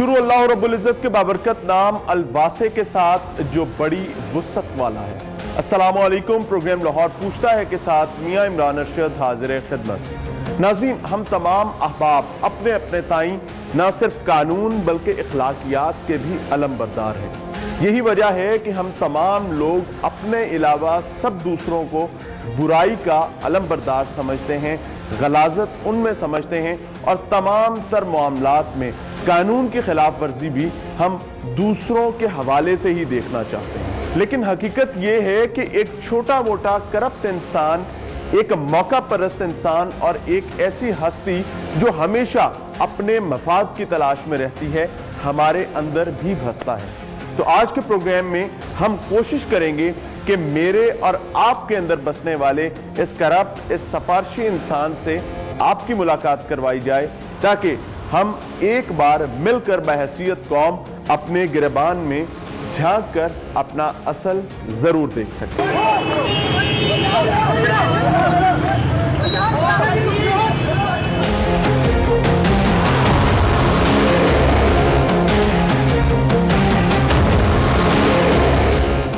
शुरू अल्लाह रब्बुल इज़्ज़त के बाबरकत नाम अल-वासे के साथ जो बड़ी वुसअत वाला है। अस्सलामु अलैकुम। प्रोग्राम लाहौर पूछता है के साथ मियाँ इमरान अरशद हाजिर खिदमत। नाज़रीन, हम तमाम अहबाब अपने अपने ताई न सिर्फ कानून बल्कि इखलाकियात के भी अलम बरदार हैं। यही वजह है कि हम तमाम लोग अपने अलावा सब दूसरों को बुराई का अलम बरदार समझते हैं, गलाजत उनमें समझते हैं और तमाम तर मामलात में कानून की खिलाफ वर्जी भी हम दूसरों के हवाले से ही देखना चाहते हैं। लेकिन हकीकत यह है कि एक छोटा मोटा करप्ट इंसान, एक मौका परस्त इंसान और एक ऐसी हस्ती जो हमेशा अपने मफाद की तलाश में रहती है, हमारे अंदर भी बसता है। तो आज के प्रोग्राम में हम कोशिश करेंगे कि मेरे और आपके अंदर बसने वाले इस करप्ट, इस सफारशी इंसान से आपकी मुलाकात करवाई जाए, ताकि हम एक बार मिलकर बहैसियत कौम अपने गिरबान में झांक कर अपना असल जरूर देख सकें।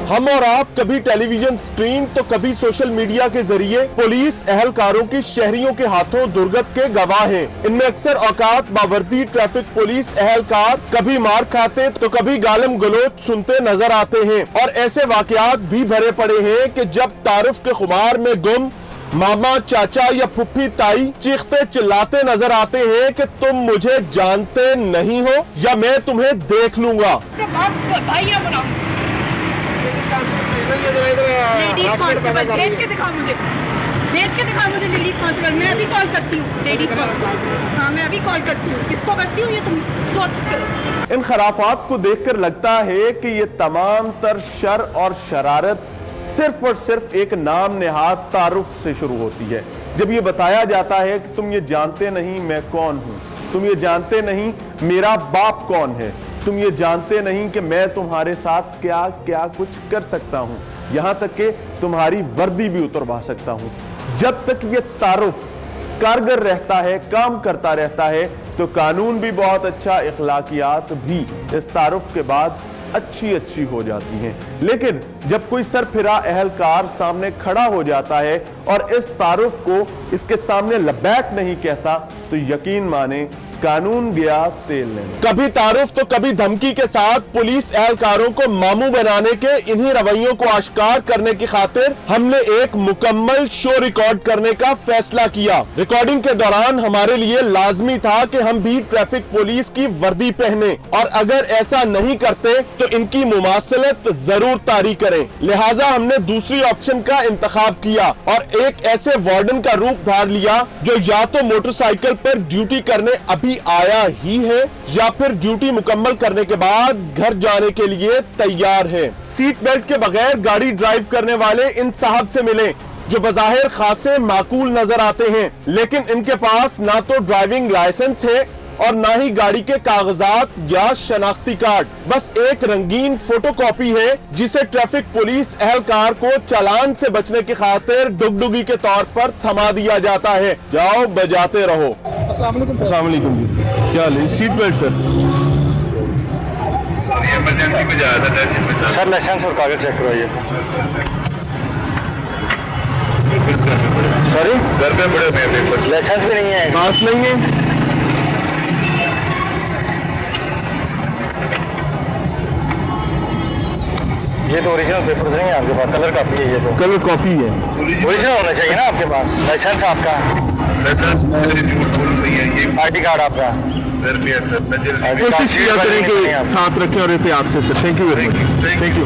हम और आप कभी टेलीविजन स्क्रीन तो कभी सोशल मीडिया के जरिए पुलिस एहलकारों की शहरियों के हाथों दुर्गत के गवाह हैं। इनमें अक्सर औकात बावर्दी ट्रैफिक पुलिस एहलकार कभी मार खाते तो कभी गालम गलोच सुनते नजर आते हैं। और ऐसे वाकयात भी भरे पड़े हैं कि जब तारुफ के खुमार में गुम मामा, चाचा या फुफ्फी ताई चीखते चिल्लाते नजर आते हैं कि तुम मुझे जानते नहीं हो या मैं तुम्हें देख लूंगा। इन खराफात को देखकर लगता है कि ये तमाम तर शर और शरारत सिर्फ और सिर्फ एक नाम नेहाद तारुफ से शुरू होती है। जब ये बताया जाता है कि तुम ये जानते नहीं मैं कौन हूं, तुम ये जानते नहीं मेरा बाप कौन है, तुम ये जानते नहीं कि मैं तुम्हारे साथ क्या क्या कुछ कर सकता हूं, यहां तक कि तुम्हारी वर्दी भी उतरवा सकता हूं। जब तक ये तारुफ कारगर रहता है, काम करता रहता है, तो कानून भी बहुत अच्छा, इखलाकियात भी इस तारुफ के बाद अच्छी अच्छी हो जाती हैं। लेकिन जब कोई सरफिरा एहलकार सामने खड़ा हो जाता है और इस तारुफ को इसके सामने लबैक नहीं कहता, तो यकीन माने कानून गया तेल लेने। कभी तारुफ तो कभी धमकी के साथ पुलिस एहलकारों को मामू बनाने के इन्हीं रवैयों को आश्कार करने की खातिर हमने एक मुकम्मल शो रिकॉर्ड करने का फैसला किया। रिकॉर्डिंग के दौरान हमारे लिए लाजमी था कि हम भी ट्रैफिक पुलिस की वर्दी पहने और अगर ऐसा नहीं करते तो इनकी मुमासलत जरूर तारी करें। लिहाजा हमने दूसरी ऑप्शन का इंतखाब किया और एक ऐसे वार्डन का रूप धार लिया जो या तो मोटरसाइकिल पर ड्यूटी करने अभी आया ही है या फिर ड्यूटी मुकम्मल करने के बाद घर जाने के लिए तैयार है। सीट बेल्ट के बगैर गाड़ी ड्राइव करने वाले इन साहब से मिले जो बज़ाहिर खासे माकूल नजर आते हैं, लेकिन इनके पास ना तो ड्राइविंग लाइसेंस है और ना ही गाड़ी के कागजात या शनाख्ती कार्ड, बस एक रंगीन फोटोकॉपी है जिसे ट्रैफिक पुलिस एहलकार को चालान से बचने की खातिर डुगडुगी के तौर पर थमा दिया जाता है। जाओ बजाते रहो। अस्सलाम वालेकुम जी, क्या हाल है? Seat belt sir. इमरजेंसी में जाया था सर, लाइसेंस और कागज चेक करवाइए। सॉरी, घर पे बड़े लाइसेंस भी नहीं है, पास नहीं है। ये तो ओरिजिनल पेपर्स नहीं है आपके पास, कलर कॉपी है। ये तो कलर कॉपी है, ओरिजिनल होना चाहिए ना आपके पास। लाइसेंस आपका, आईडी कार्ड आपका, कोशिश किया करें कि साथ रखें और एहतियात से। Sir thank you very much, thank you.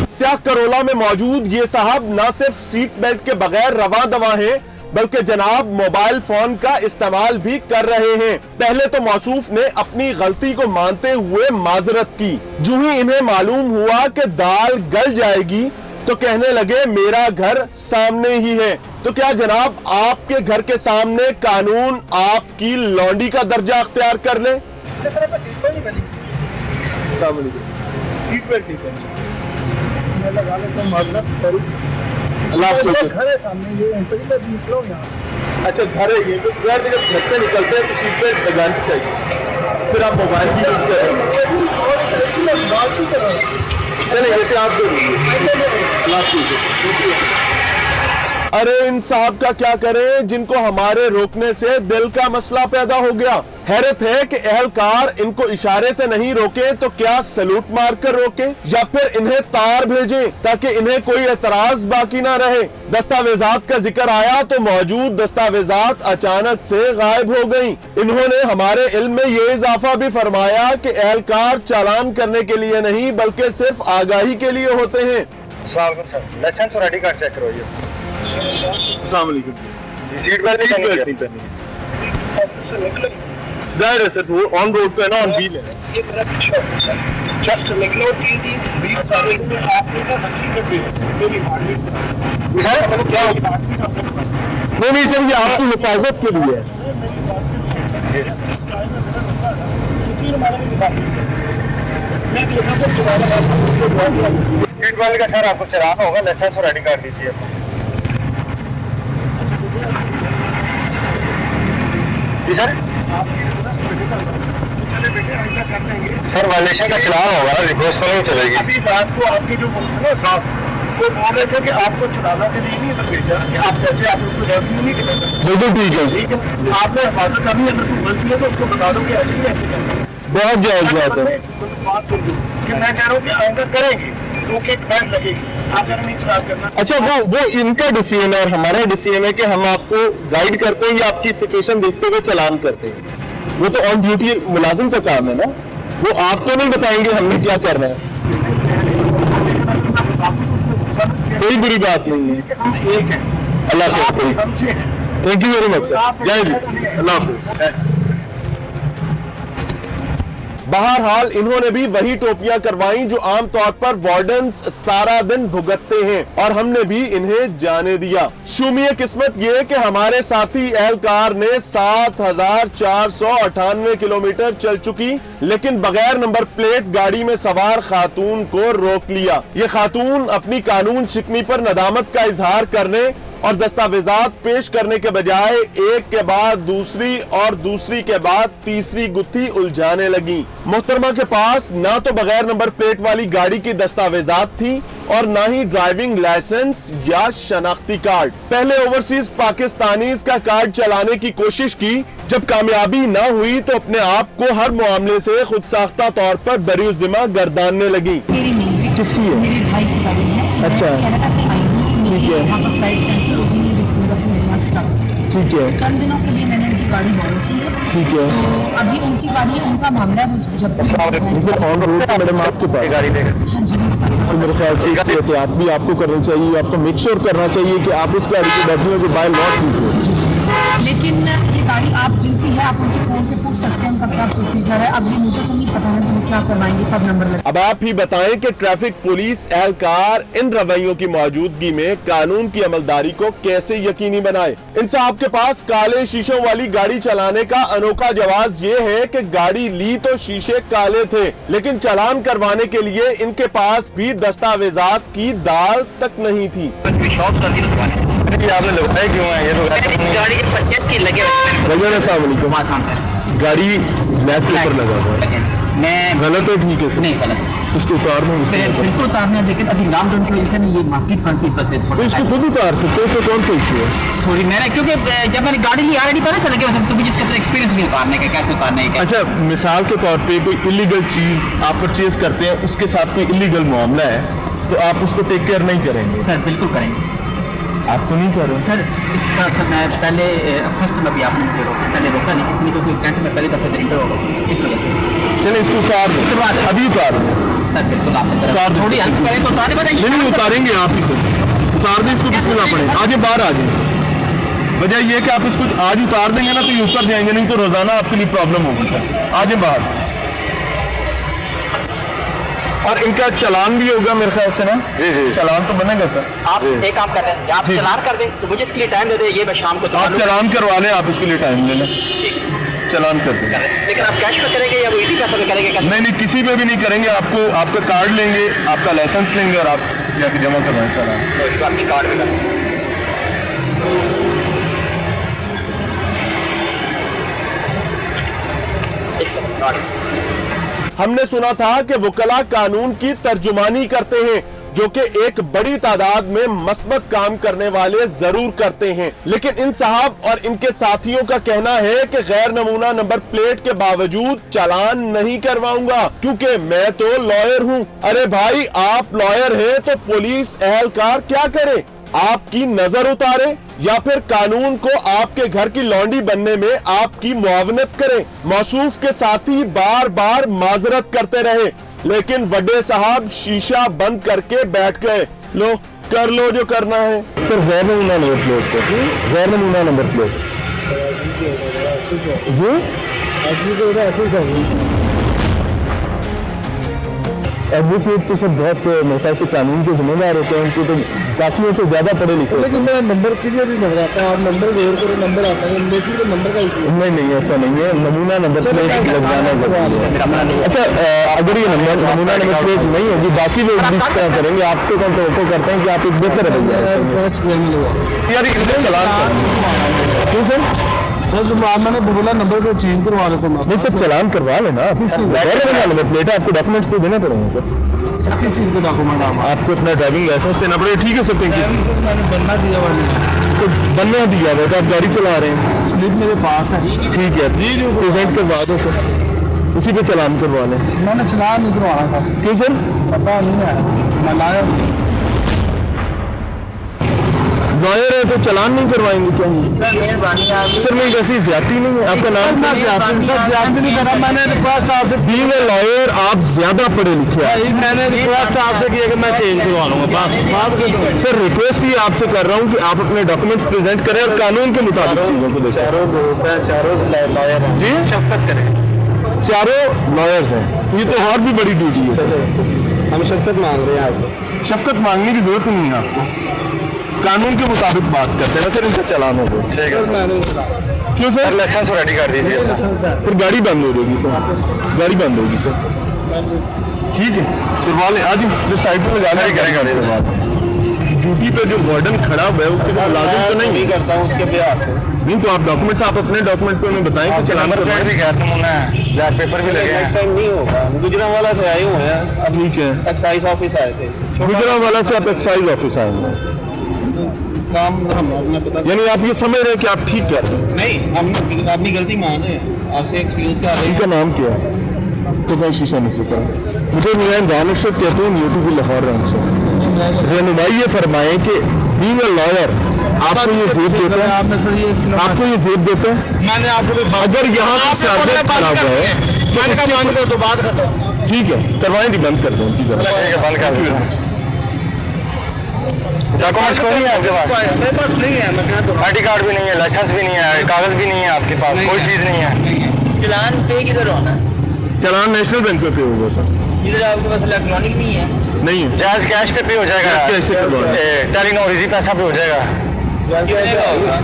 स्याह करोला में मौजूद ये साहब न सिर्फ सीट बेल्ट के बगैर रवा दवा हैं, बल्कि जनाब मोबाइल फोन का इस्तेमाल भी कर रहे हैं। पहले तो मौसूफ ने अपनी गलती को मानते हुए माजरत की। जो ही इन्हें मालूम हुआ कि दाल गल जाएगी तो कहने लगे मेरा घर सामने ही है। तो क्या जनाब आपके घर के सामने कानून आपकी लौंडी का दर्जा अख्तियार कर ले? सीट बेल्ट नहीं पहनी, लगा लेता हूँ माजरत, सॉरी। घर है सामने, ये मैं निकला हूँ यहाँ से। अच्छा घर है ये, तो जब घर से निकलते हैं तो सीट बेल्ट लगानी चाहिए। फिर आप मोबाइल भी यूज कर रहे हैं। चलिए ये आप जरूर। अरे इन साहब का क्या करें जिनको हमारे रोकने से दिल का मसला पैदा हो गया। हैरत है कि एहलकार इनको इशारे से नहीं रोके तो क्या सलूट मारकर रोके या फिर इन्हें तार भेजें ताकि इन्हें कोई एतराज बाकी ना रहे। दस्तावेजात का जिक्र आया तो मौजूद दस्तावेजात अचानक से गायब हो गईं। इन्होंने हमारे इल्म में ये इजाफा भी फरमाया कि एहलकार चालान करने के लिए नहीं बल्कि सिर्फ आगाही के लिए होते हैं। लाइसेंस और आईडी कार्ड चेक करो। अस्सलाम वालेकुम। सीट बेल्ट नहीं पहनी है। जाहिर है सर, वो ऑन रोड पे है ना, ऑन व्हील है। ये मेरा पीछा है सर, जस्ट निकलो कि बीच सारे में आपने ना हकीकत में मेरी हार्ट बीट क्या नहीं सर, ये आपकी हिफाजत के लिए है। सीट बेल्ट का सर आपको चलाना होगा, लाइसेंस और आईडी कार्ड दीजिए। जी सर, सर वायलेशन का चलान होगा ना, रिक्वेस्ट नहीं चलेगी। अभी रात को आपके जो बोलते ना साहब वो बोल रहे थे कि आपको चुनाना के लिए नहीं भेजा कि आप कैसे आप उनको रेवेन्यू नहीं देते। बिल्कुल ठीक है, ठीक है, आपने हिफाजत करनी, अगर कोई गलती है तो उसको बता दो कि ऐसे ही ऐसे करें। बहुत जायज बात है। बात समझो कि मैं कह रहा हूँ कि आइंदा करेंगे तो एक बैंड लगेगी, आप अगर नहीं खराब करना। अच्छा, वो इनका डिसीजन है और हमारा डिसीजन है कि हम आपको गाइड करते हैं या आपकी सिचुएशन देखते हुए चालान करते हैं। वो तो ऑन ड्यूटी मुलाजिम का काम है ना, वो आपको नहीं बताएंगे हमने क्या करना है। कोई बुरी बात नहीं है। हम एक है, अल्लाह हाफिज़। हमसे है। Thank you very much sir. जय जी, अल्लाह हाफिज़। बहरहाल इन्होंने भी वही टोपियां करवाई जो आमतौर पर वार्डन्स सारा दिन भुगतते हैं और हमने भी इन्हें जाने दिया। शुमिय किस्मत ये कि हमारे साथी एहलकार ने 7,498 किलोमीटर चल चुकी लेकिन बगैर नंबर प्लेट गाड़ी में सवार खातून को रोक लिया। ये खातून अपनी कानून शिकनी पर नदामत का इजहार करने और दस्तावेजात पेश करने के बजाय एक के बाद दूसरी और दूसरी के बाद तीसरी गुत्थी उलझाने लगी। मोहतरमा के पास ना तो बगैर नंबर प्लेट वाली गाड़ी की दस्तावेजात थी और ना ही ड्राइविंग लाइसेंस या शनाख्ती कार्ड। पहले ओवरसीज पाकिस्तानीज का कार्ड चलाने की कोशिश की, जब कामयाबी ना हुई तो अपने आप को हर मामले से खुद साख्ता तौर पर बरीउज़्ज़िम्मा गर्दानने लगी। मेरी नहीं है, किसकी है? मेरे भाई की गाड़ी है। अच्छा। मैं कनाडा से आई हूँ, ठीक है। वहाँ पर फ्लाइट्स कैंसिल हो गई है जिसकी वजह से मेरे यहाँ स्टक। ठीक है, चंद दिनों के लिए मैंने उनकी गाड़ी बोरो की है। ठीक है। तो अभी उनकी गाड़ी है, उनका मामला है, वो जब ऑन रोड मैडम आपके पास गाड़ी देगा। हाँ जी मेरे पास है। तो मेरे ख्याल से इसकी एहतियात भी आपको करनी चाहिए। आपको मेक श्योर करना चाहिए कि आप उस गाड़ी की बैठने को बाय लॉ कीजिए। लेकिन ये गाड़ी आप जिनकी है आप उनसे फोन पे पूछ सकते हैं उनका क्या प्रोसीजर है। अब ये मुझे तो नहीं पता है कि वो क्या करवाएंगे, कब नंबर लगे। अब आप ही बताएं कि ट्रैफिक पुलिस एहलकार इन रवैयों की मौजूदगी में कानून की अमलदारी को कैसे यकीनी बनाए। इन साहब के पास काले शीशों वाली गाड़ी चलाने का अनोखा जवाब ये है कि गाड़ी ली तो शीशे काले थे लेकिन चालान करवाने के लिए इनके पास भी दस्तावेजात की दाल तक नहीं थी। आपने लगवाया क्यों है? ये तो गाड़ी के परचेज की लगे गाड़ी ब्लैक पेपर लगा हुआ है, मैं गलत है? ठीक है सर, नहीं गलत उसको उतारना बिल्कुल उतारने, लेकिन अभी लॉकडाउन की वजह से ये मार्केट बंद थी, इस वजह से तो इसको खुद उतार सकते हैं, इसमें कौन सा इशू है? सॉरी मैंने, क्योंकि जब मैंने गाड़ी ली ऑलरेडी पता चल गया तो मुझे इसका एक्सपीरियंस नहीं उतारने का, कैसे उतारने का। अच्छा, मिसाल के तौर पे कोई इलीगल चीज आप परचेज करते हैं, उसके साथ कोई इलीगल मामला है तो आप उसको टेक केयर नहीं करेंगे? सर बिल्कुल करेंगे। आप तो नहीं कर रहे सर इसका सर मैं पहले फर्स्ट में भी आपने मुझे रोका, पहले रोका नहीं किसी ने, क्योंकि कैंट में पहली दफे इंटर होगा इस वजह से। चले इसको उतार दो, उतरवा दो। अभी उतार दो सर बिल्कुल आपने उतार दो। थोड़ी हेल्प करें तो उतारने बताइए। नहीं उतारेंगे आप ही सर, उतार दें इसको, बिस्मिल्लाह पड़े, आगे बाहर आ जाए। वजह ये कि आप इसको आज उतार देंगे ना तो ये ऊपर जाएंगे, नहीं तो रोजाना आपके लिए प्रॉब्लम होगी सर। आ जाए बाहर। और इनका चालान भी होगा मेरे ख्याल से ना? जी जी, चालान तो बनेगा सर। आप एक काम कर रहे हैं, आप जी। चालान कर दें तो मुझे इसके लिए टाइम दे दें, ये मैं शाम को आप चालान करवा लें, आप इसके लिए टाइम ले लें, चालान कर दें। लेकिन आप कैश में करेंगे या वो इजी पैसे में करेंगे? नहीं, किसी में भी नहीं करेंगे। आपको आपका कार्ड लेंगे, आपका लाइसेंस लेंगे और आप जाके जमा करवाएं चालान। तो आपकी कार्ड में करें। एक सेकंड, कार्ड हमने सुना था कि वकला कानून की तर्जुमानी करते हैं, जो कि एक बड़ी तादाद में मस्बत काम करने वाले जरूर करते हैं, लेकिन इन साहब और इनके साथियों का कहना है कि गैर नमूना नंबर प्लेट के बावजूद चालान नहीं करवाऊंगा क्योंकि मैं तो लॉयर हूं। अरे भाई, आप लॉयर हैं तो पुलिस एहलकार क्या करे? आपकी नजर उतारे या फिर कानून को आपके घर की लौंडी बनने में आपकी मुआवनत करे? मौसूफ के साथी बार बार माजरत करते रहे, लेकिन वड्डे साहब शीशा बंद करके बैठ गए। लो, कर लो जो करना है। सर गैर नमूना नंबर प्लेट सर, गैर नमूना नंबर प्लेट जी आदमी को ऐसे चाहिए। एडवोकेट तो सर बहुत मेरे ख्याल से कानून के जिम्मेदार होते हैं, उनको तो काफी से ज्यादा पढ़े लिखे। लेकिन मेरा नंबर क्लियर नहीं लग रहा था, आप नंबर वेयर करो, नंबर आता है, बेसिकली नंबर का इशू। नहीं ऐसा नहीं है, नमूना नंबर प्लेट लगवाना जरूरी है। अच्छा, अगर ये नमूना नंबर प्लेट नहीं होगी, बाकी लोग भी इस तरह करेंगे, आपसे कौन तो करते हैं कि आप इस बेहतर क्यों सर? सर जो मैंने बोला नंबर को चेंज करवा लेता हूँ। नहीं सर, चालान करवा लेना। नंबर प्लेट है, आपको डॉक्यूमेंट्स तो देने पड़ेंगे सर। किस चीज़ के डॉक्यूमेंट? आपको अपना ड्राइविंग लाइसेंस देना पड़ेगा। ठीक है सर, थैंक यू। मैंने बनना दिया हुआ तो बनना दिया हुआ तो आप गाड़ी चला रहे हैं, स्लिप मेरे पास है। ठीक है, प्रेजेंट करवा दो सर, उसी पे चालान करवा लें। मैंने चलान नहीं करवाना था। क्यों सर? पता नहीं है, मैं लाया। लॉयर है तो चालान नहीं करवाएंगे क्या? सर मेहरबानी आप सर नहीं, वैसी ज्यादती नहीं है। आपका नाम क्या? ज्यादा नहीं करा, मैंने रिक्वेस्ट आपसे बीइंग ए लॉयर आप ज्यादा पढ़े लिखे हैं। मैंने रिक्वेस्ट आपसे किया कि मैं चेंज करवा लूंगा, बस बात कर। सर रिक्वेस्ट ही आपसे कर रहा हूँ कि आप अपने डॉक्यूमेंट्स प्रेजेंट करें और कानून के मुताबिक चीजों को देखें। चारों दोस्त हैं, चारों लॉयर हैं जी, शफकत करें। चारों लॉयर्स हैं, तो ये तो और भी बड़ी ड्यूटी है सर। हम शफकत मांग रहे हैं आपसे। शफकत मांगने की जरूरत नहीं है आपको, कानून के मुताबिक बात करते हैं। सर इनका चालान हो गया। ठीक है, क्यों सर? लाइसेंस रेडी कर दीजिए। फिर गाड़ी बंद हो जाएगी सर, गाड़ी बंद होगी सर। ठीक है, करवा लें। आज साइड पर लगा करेंगे। ड्यूटी पे जो वार्डन खड़ा हुआ है उससे मुलाजिम तो नहीं करता हूँ उसके बिहार नहीं, तो आप डॉक्यूमेंट्स आप अपने डॉक्यूमेंट पे हमें बताएं कि चालान करवाएं। भी गैर नमूना है, ब्लैक पेपर भी लगे हैं। नेक्स्ट टाइम नहीं होगा। गुजरांवाला से आए हुए हैं, ठीक है, एक्साइज ऑफिस आए थे। गुजरांवाला से आप एक्साइज ऑफिस आएंगे, काम हमें पता यानी आप ये समझ रहे हैं कि आप ठीक कर रहे हैं? नहीं, हम अपनी गलती मान रहे हैं, आपसे एक्सक्यूज कर रहे हैं। इनका नाम क्या है? तो मैं शीशा नीचे करा। मुझे नुमान दानिशत कहते हैं, यूट्यूब लाहौर रंग से रहनुमाई ये फरमाएं कि बीइंग अ लॉयर आपको ये जेब देता है, आपको ये जेब देता है। मैंने आपको अगर यहाँ से साबित खड़ा हुआ है तो बात खत्म। ठीक है, करवाएं दी, बंद कर दो उनकी बंद कर दो। डॉक्यूमेंट्स कोई नहीं है आपके पास? मेरे पास नहीं है, मैं कहता हूं। आईडी कार्ड भी नहीं है, लाइसेंस भी नहीं है, कागज भी नहीं है आपके पास, कोई चीज नहीं है। चालान पे किधर होना है? चालान नेशनल बैंक पे होगा सर। इधर आपके पास इलेक्ट्रॉनिक नहीं है? नहीं है, जैज कैश पे हो जाएगा, कैश से टेलीनॉर इजी पैसा पे हो जाएगा। कितने का होगा?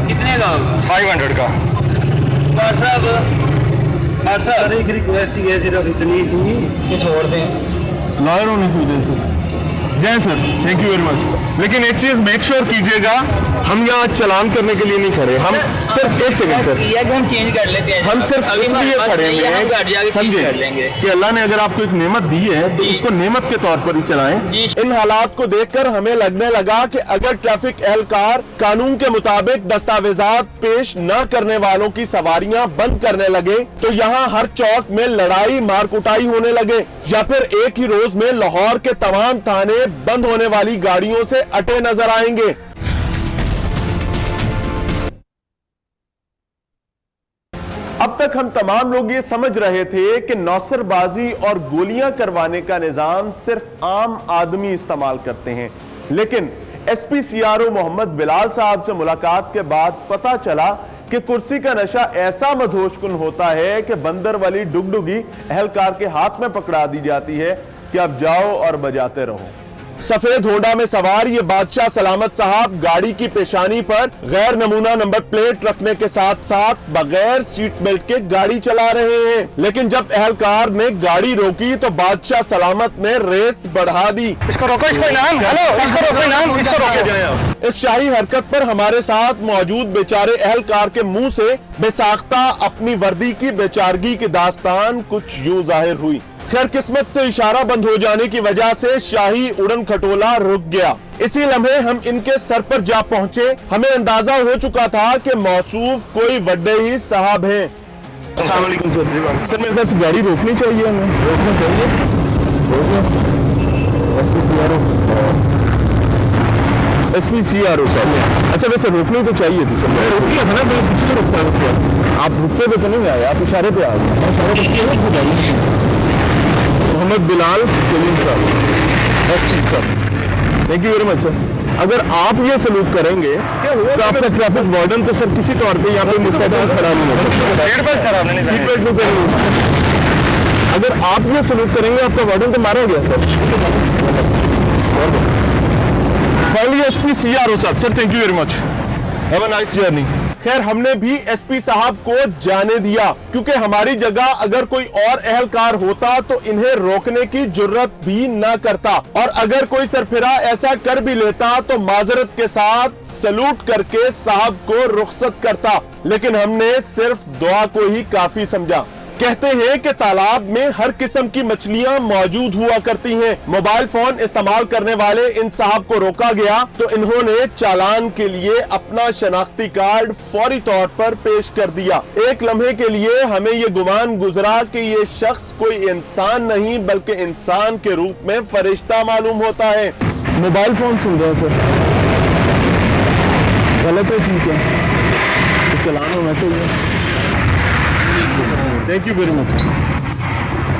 कितने का होगा? 500 का। बार साहब एक रिक्वेस्ट ये सिर्फ इतनी थी कि छोड़ दें। लॉयर होने की वजह से। जय sir, thank you very much. लेकिन एक चीज मेक श्योर कीजिएगा, हम यहाँ चालान करने के लिए नहीं खड़े, हम सिर्फ एक सेकंड सर, किया कि हम चेंज कर लेते हैं। हम सिर्फ इसलिए खड़े हुए हम घर जाके हैं, चेंज समझे कर लेंगे। कि अल्लाह ने अगर आपको एक नेमत दी है तो उसको नेमत के तौर पर ही चलाएं। इन हालात को देखकर हमें लगने लगा कि अगर ट्रैफिक एहलकार कानून के मुताबिक दस्तावेजात पेश न करने वालों की सवारियां बंद करने लगे तो यहाँ हर चौक में लड़ाई मार कुटाई होने लगे, या फिर एक ही रोज में लाहौर के तमाम थाने बंद होने वाली गाड़ियों से अटे नजर आएंगे। अब तक हम तमाम लोग ये समझ रहे थे कि नौसरबाजी और गोलियां करवाने का निजाम सिर्फ आम आदमी इस्तेमाल करते हैं, लेकिन एसपी सीआरओ मोहम्मद बिलाल साहब से मुलाकात के बाद पता चला कि कुर्सी का नशा ऐसा मधोशकुन होता है कि बंदर वाली डुगडुगी एहलकार के हाथ में पकड़ा दी जाती है कि अब जाओ और बजाते रहो। सफेद होंडा में सवार ये बादशाह सलामत साहब गाड़ी की पेशानी पर गैर नमूना नंबर प्लेट रखने के साथ साथ बगैर सीट बेल्ट के गाड़ी चला रहे हैं। लेकिन जब एहलकार ने गाड़ी रोकी तो बादशाह सलामत ने रेस बढ़ा दी। इसको रोको, इसको इनाम, हेलो, इसको रोको, इनाम, इसको रोको। इस शाही हरकत पर हमारे साथ मौजूद बेचारे एहलकार के मुंह से बेसाख्ता अपनी वर्दी की बेचारगी की दास्तान कुछ यूं जाहिर हुई। खैर किस्मत से इशारा बंद हो जाने की वजह से शाही उड़न खटोला रुक गया। इसी लम्हे हम इनके सर पर जा पहुंचे। हमें अंदाजा हो चुका था कि मौसूफ कोई बड़े ही साहब हैं। अस्सलाम वालेकुम सर। सर मेरे ख्याल से गाड़ी रोकनी चाहिए हमें। रोकना चाहिए। SPCRO साहब। अच्छा वैसे रोकनी तो चाहिए थी सर। मैं रोक लिया था ना, मैं पीछे से रोकता। आप रुकते पे तो नहीं आए, आप इशारे पे आ गए। मोहम्मद बिलाल कलीम साहब, thank you very much sir. अगर आप ये सलूक करेंगे तो आपका ट्रैफिक वार्डन तो सर किसी तौर पे यहाँ पे मुस्तैद खड़ा नहीं हो सकता। सीट बेल्ट भी पहनी। अगर आप ये सलूक करेंगे आपका वार्डन तो मारा गया सर। फाइनली SPCRO साहब, sir thank you very much, have a nice journey. खैर हमने भी SP साहब को जाने दिया, क्योंकि हमारी जगह अगर कोई और एहलकार होता तो इन्हें रोकने की जुर्रत भी न करता, और अगर कोई सरफिरा ऐसा कर भी लेता तो माजरत के साथ सलूट करके साहब को रुखसत करता। लेकिन हमने सिर्फ दुआ को ही काफी समझा। कहते हैं कि तालाब में हर किस्म की मछलियां मौजूद हुआ करती हैं। मोबाइल फोन इस्तेमाल करने वाले इन साहब को रोका गया तो इन्होंने चालान के लिए अपना शनाख्ती कार्ड फौरी तौर पर पेश कर दिया। एक लम्हे के लिए हमें ये गुमान गुजरा कि ये शख्स कोई इंसान नहीं बल्कि इंसान के रूप में फरिश्ता मालूम होता है। मोबाइल फोन सुन रहे हैं सर, गलत है, ठीक है, तो चलान होना चाहिए। Thank you very much.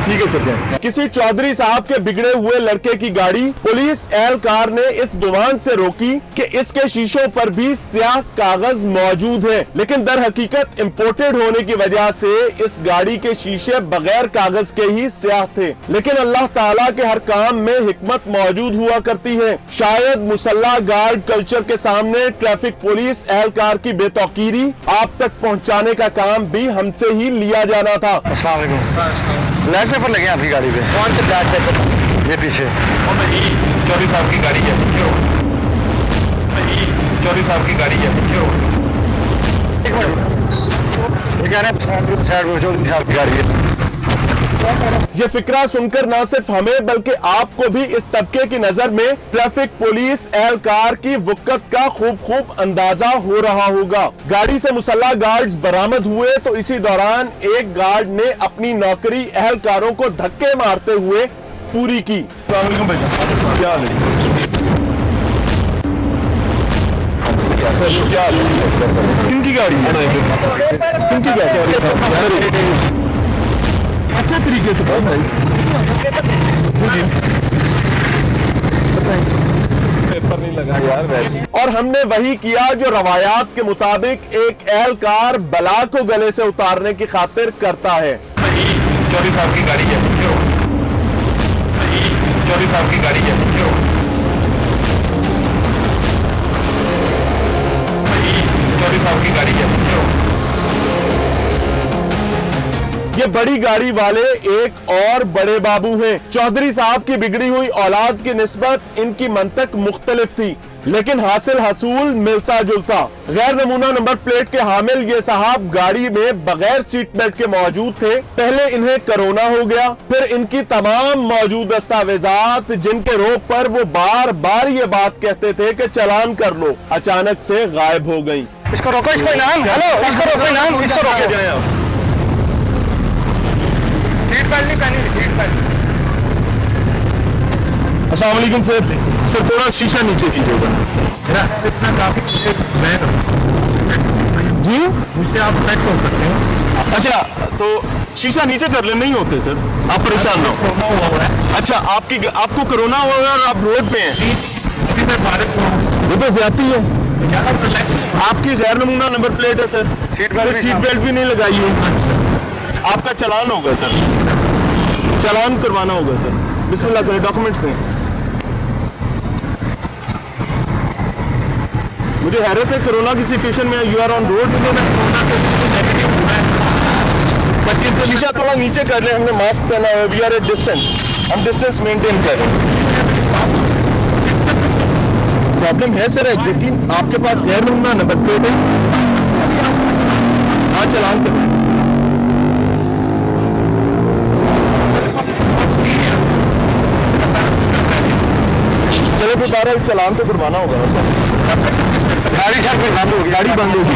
ठीक है सर। किसी चौधरी साहब के बिगड़े हुए लड़के की गाड़ी पुलिस एहलकार ने इस गुमान से रोकी कि इसके शीशों पर भी स्याह कागज मौजूद है, लेकिन दर हकीकत इंपोर्टेड होने की वजह से इस गाड़ी के शीशे बगैर कागज के ही स्याह थे। लेकिन अल्लाह ताला के हर काम में हिकमत मौजूद हुआ करती है। शायद मुसल्ला गार्ड कल्चर के सामने ट्रैफिक पुलिस एहलकार की बेतौकीरी आप तक पहुँचाने का काम भी हमसे ही लिया जाना था। ब्लैक पेपर लगे आपकी गाड़ी पे? कौन से ब्लैक पेपर? ये पीछे चौधरी साहब की गाड़ी है, क्यों? चौधरी साहब की गाड़ी है, क्यों? एक मिनट, ये कह रहे हैं चौधरी साहब की गाड़ी है। ये फिक्रा सुनकर न सिर्फ हमें बल्कि आपको भी इस तबके की नजर में ट्रैफिक पुलिस एहलकार की वक़्त का खूब अंदाजा हो रहा होगा। गाड़ी से मुसल्ला गार्ड्स बरामद हुए तो इसी दौरान एक गार्ड ने अपनी नौकरी एहलकारों को धक्के मारते हुए पूरी की। क्या किनकी गाड़ी है? किनकी गाड़ी? अच्छे तरीके से भाई पेपर नहीं लगा यार वैसे। और हमने वही किया जो रवायात के मुताबिक एक एहलकार बला को गले से उतारने की खातिर करता है। चौधरी साहब की गाड़ी है, क्यों? चौधरी साहब की गाड़ी है, क्यों? चौधरी साहब की गाड़ी है, क्यों? ये बड़ी गाड़ी वाले एक और बड़े बाबू हैं। चौधरी साहब की बिगड़ी हुई औलाद की निस्बत इनकी मंतक मुख्तलिफ थी, लेकिन हासिल हसूल मिलता जुलता। गैर नमूना नंबर प्लेट के हामिल ये साहब गाड़ी में बगैर सीट बेल्ट के मौजूद थे। पहले इन्हें कोरोना हो गया, फिर इनकी तमाम मौजूद दस्तावेजात जिनके रोक पर वो बार बार ये बात कहते थे कि चालान कर लो, अचानक से गायब हो गई। इसको रोको, इसको इनाम, हेलो, इसको रोको, इनाम, इसको रोके जाए आप। सीट बेल्ट नहीं पहनी, सीट बेल्ट। अस्सलाम वालेकुम सर। सर थोड़ा शीशा नीचे कीजिएगा जी, मुझसे आप चेक कर सकते हैं। अच्छा तो शीशा नीचे कर ले, नहीं होते सर, आप परेशान ना हो। अच्छा आपको कोरोना हुआ है और आप रोड पे हैं? वो तो ज्यादती है। आपकी गैर नमूना नंबर प्लेट है सर, सीट बेल्ट भी नहीं लगाई है। आपका चालान होगा सर, चालान करवाना होगा सर। बिस्मिल्लाह करें, डॉक्यूमेंट्स दें। मुझे हैरत है कोरोना की सिचुएशन में यू आर ऑन रोड। शीशा थोड़ा नीचे कर ले, हमने मास्क पहना हुआ है, वी आर एट डिस्टेंस, हम डिस्टेंस मेंटेन कर रहे हैं। प्रॉब्लम है सर एग्जैक्टली आपके पास गैर नमूना नंबर प्लेट है, हाँ चलान करें। चलो तो बहरहाल चलान तो करवाना होगा सर। गाड़ी सर बंद होगी, गाड़ी बंद होगी।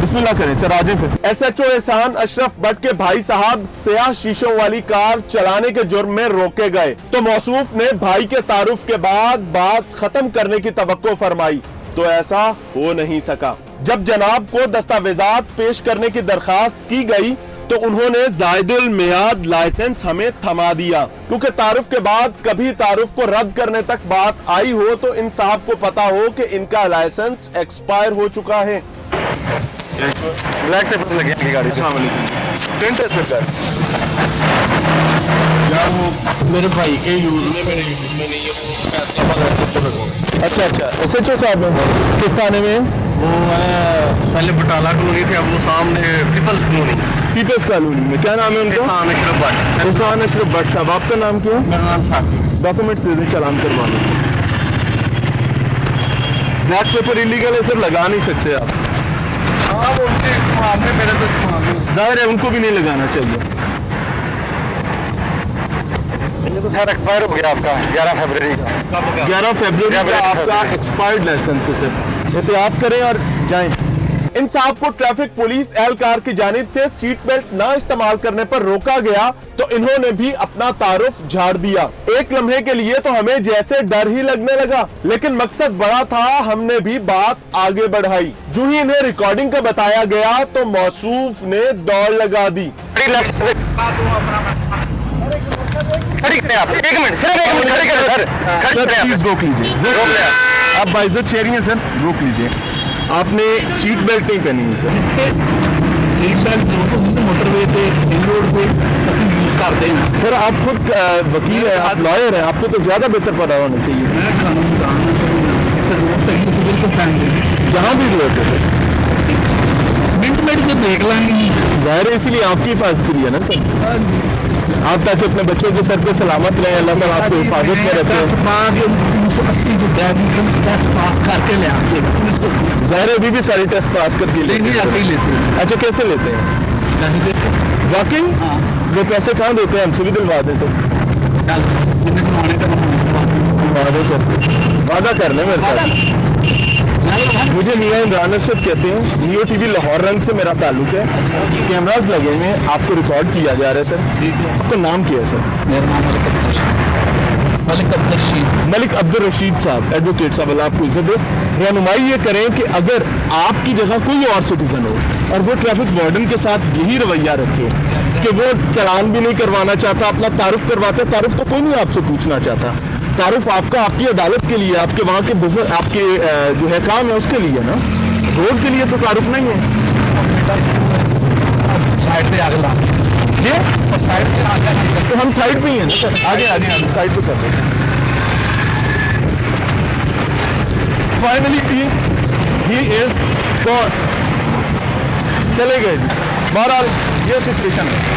बिस्मिल्लाह करें सर, आजे फिर। एसएचओ एहसान अशरफ भट्ट के भाई साहब स्याह शीशों वाली कार चलाने के जुर्म में रोके गए तो मौसूफ ने भाई के तारुफ के बाद बात खत्म करने की तवक्को फरमाई तो ऐसा हो नहीं सका। जब जनाब को दस्तावेजात पेश करने की दरखास्त की गई तो उन्होंने जायदुल मियाद लाइसेंस हमें थमा दिया, क्योंकि तारुफ के बाद कभी तारुफ को रद्द करने तक बात आई हो तो इन साहब को पता हो कि इनका लाइसेंस एक्सपायर हो चुका है। ब्लैक पेपर्स लगे हैं गाड़ी। अस्सलाम वालेकुम। टेंट है सर यार वो मेरे भाई के यूज में, मेरे यूज में नहीं है, वो फैसला। अच्छा अच्छा, एसएचओ साहब हैं किस थाने में? वो है पहले बटाला कॉलोनी थे, अब वो सामने पीपल्स कॉलोनी। पीपल्स कॉलोनी में क्या नाम है उनका? एहसान अशरफ भट्ट। एहसान अशरफ भट्ट साहब, आपका नाम क्या है? मेरा नाम साकिब। डॉक्यूमेंट्स दे दें, चलान करवा लो। ब्लैक पेपर इलीगल है सर, लगा नहीं सकते आप। हाँ वो उनके मामले मेरे तो जाहिर है उनको भी नहीं लगाना चाहिए। तो सर एक्सपायर हो गया आपका 11 फरवरी का। 11 फरवरी का आपका एक्सपायर्ड लाइसेंस है सर, एहतियात करें और जाएं। इन साहब को ट्रैफिक पुलिस एहलकार की जानिब से सीट बेल्ट न इस्तेमाल करने पर रोका गया तो इन्होंने भी अपना तारुफ झाड़ दिया। एक लम्हे के लिए तो हमें जैसे डर ही लगने लगा, लेकिन मकसद बड़ा था, हमने भी बात आगे बढ़ाई। जो ही इन्हें रिकॉर्डिंग का बताया गया तो मौसूफ ने दौड़ लगा दी। खड़ी करें आप, एक मिनट सर, एक मिनट खड़ी करें सर, सर प्लीज रोक लीजिए, रोक लिया। आप बाइज्जत चेहरी हैं सर, रोक लीजिए। आपने सीट बेल्ट नहीं पहनी है सर। सीट बेल्ट जो मोटरवे पे रिंग रोड पे ਅਸੀਂ यूज करते हैं। सर आप खुद वकील है, आप लॉयर हैं, आपको तो ज्यादा बेहतर पता होना चाहिए। मैं कानून जानना चाहिए, इससे जरूरत है तो बिल्कुल पहन देंगे। यहाँ भी जरूरत है सर, मिनट से देख लेंगे। जाहिर है इसीलिए आपकी हिफाजत के लिए ना सर, आप ताकि अपने बच्चों के सर पे सलामत रहे, अल्लाह ताला आपको हिफाजत में रखे। 1980 जो ग्रेजुएशन टेस्ट पास करके ले आए 1980। जाहिर है अभी भी सारे टेस्ट पास करके नहीं ऐसे ही लेते हैं। अच्छा कैसे लेते हैं? नहीं देते। वाकई वो पैसे कहाँ देते हैं? हमसे भी दिलवा दें सर। वादा सर, वादा कर लें मेरे साथ। मुझे मियां इमरान अरशद कहते हैं, नियो टीवी लाहौर रंग से मेरा ताल्लुक है। कैमरास लगे हुए हैं, आपको रिकॉर्ड किया जा रहा है सर। ठीक है। आपका नाम क्या है सर? मेरा नाम मलिक अब्दुल रशीद। मलिक अब्दुल रशीद साहब, एडवोकेट साहब, अल्लाह आपको इज्जत दे। रहनुमाई ये करें कि अगर आपकी जगह कोई और सिटीजन हो और वो ट्रैफिक वार्डन के साथ यही रवैया रखे कि वो चालान भी नहीं करवाना चाहता, अपना तारुफ करवाता, तारुफ तो कोई नहीं आपसे पूछना चाहता, तारुफ आपका आपकी अदालत के लिए, आपके वहाँ के बिजनेस, आपके जो है काम है उसके लिए ना, रोड के लिए तो तारुफ नहीं है। साइड पे अगला जी और साइड से आगे तो हम साइड पे ही हैं ना सर, आगे आगे साइड पे कर देते हैं। फाइनली ही इज गॉन, चले गए जी। बहरहाल ये सिचुएशन है।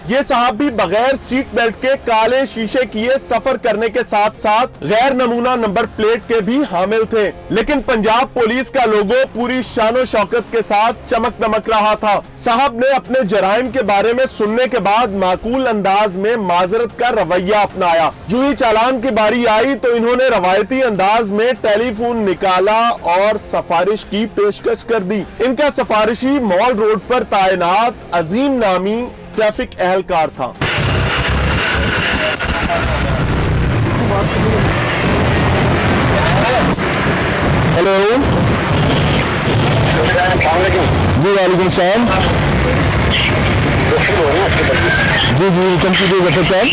ये साहब भी बगैर सीट बेल्ट के काले शीशे किए सफर करने के साथ साथ गैर नमूना नंबर प्लेट के भी हामिल थे, लेकिन पंजाब पुलिस का लोगो पूरी शानो शौकत के साथ चमक दमक रहा था। साहब ने अपने जराइम के बारे में सुनने के बाद माकूल अंदाज में माजरत का रवैया अपनाया। जो ही चालान की बारी आई तो इन्होंने रवायती अंदाज में टेलीफोन निकाला और सिफारिश की पेशकश कर दी। इनका सिफारिशी मॉल रोड पर तैनात अजीम नामी ट्रैफिक एहलकार था। हेलो जी, वालेकुम सलाम। जी जी हुक्म कीजिए गफर साहब।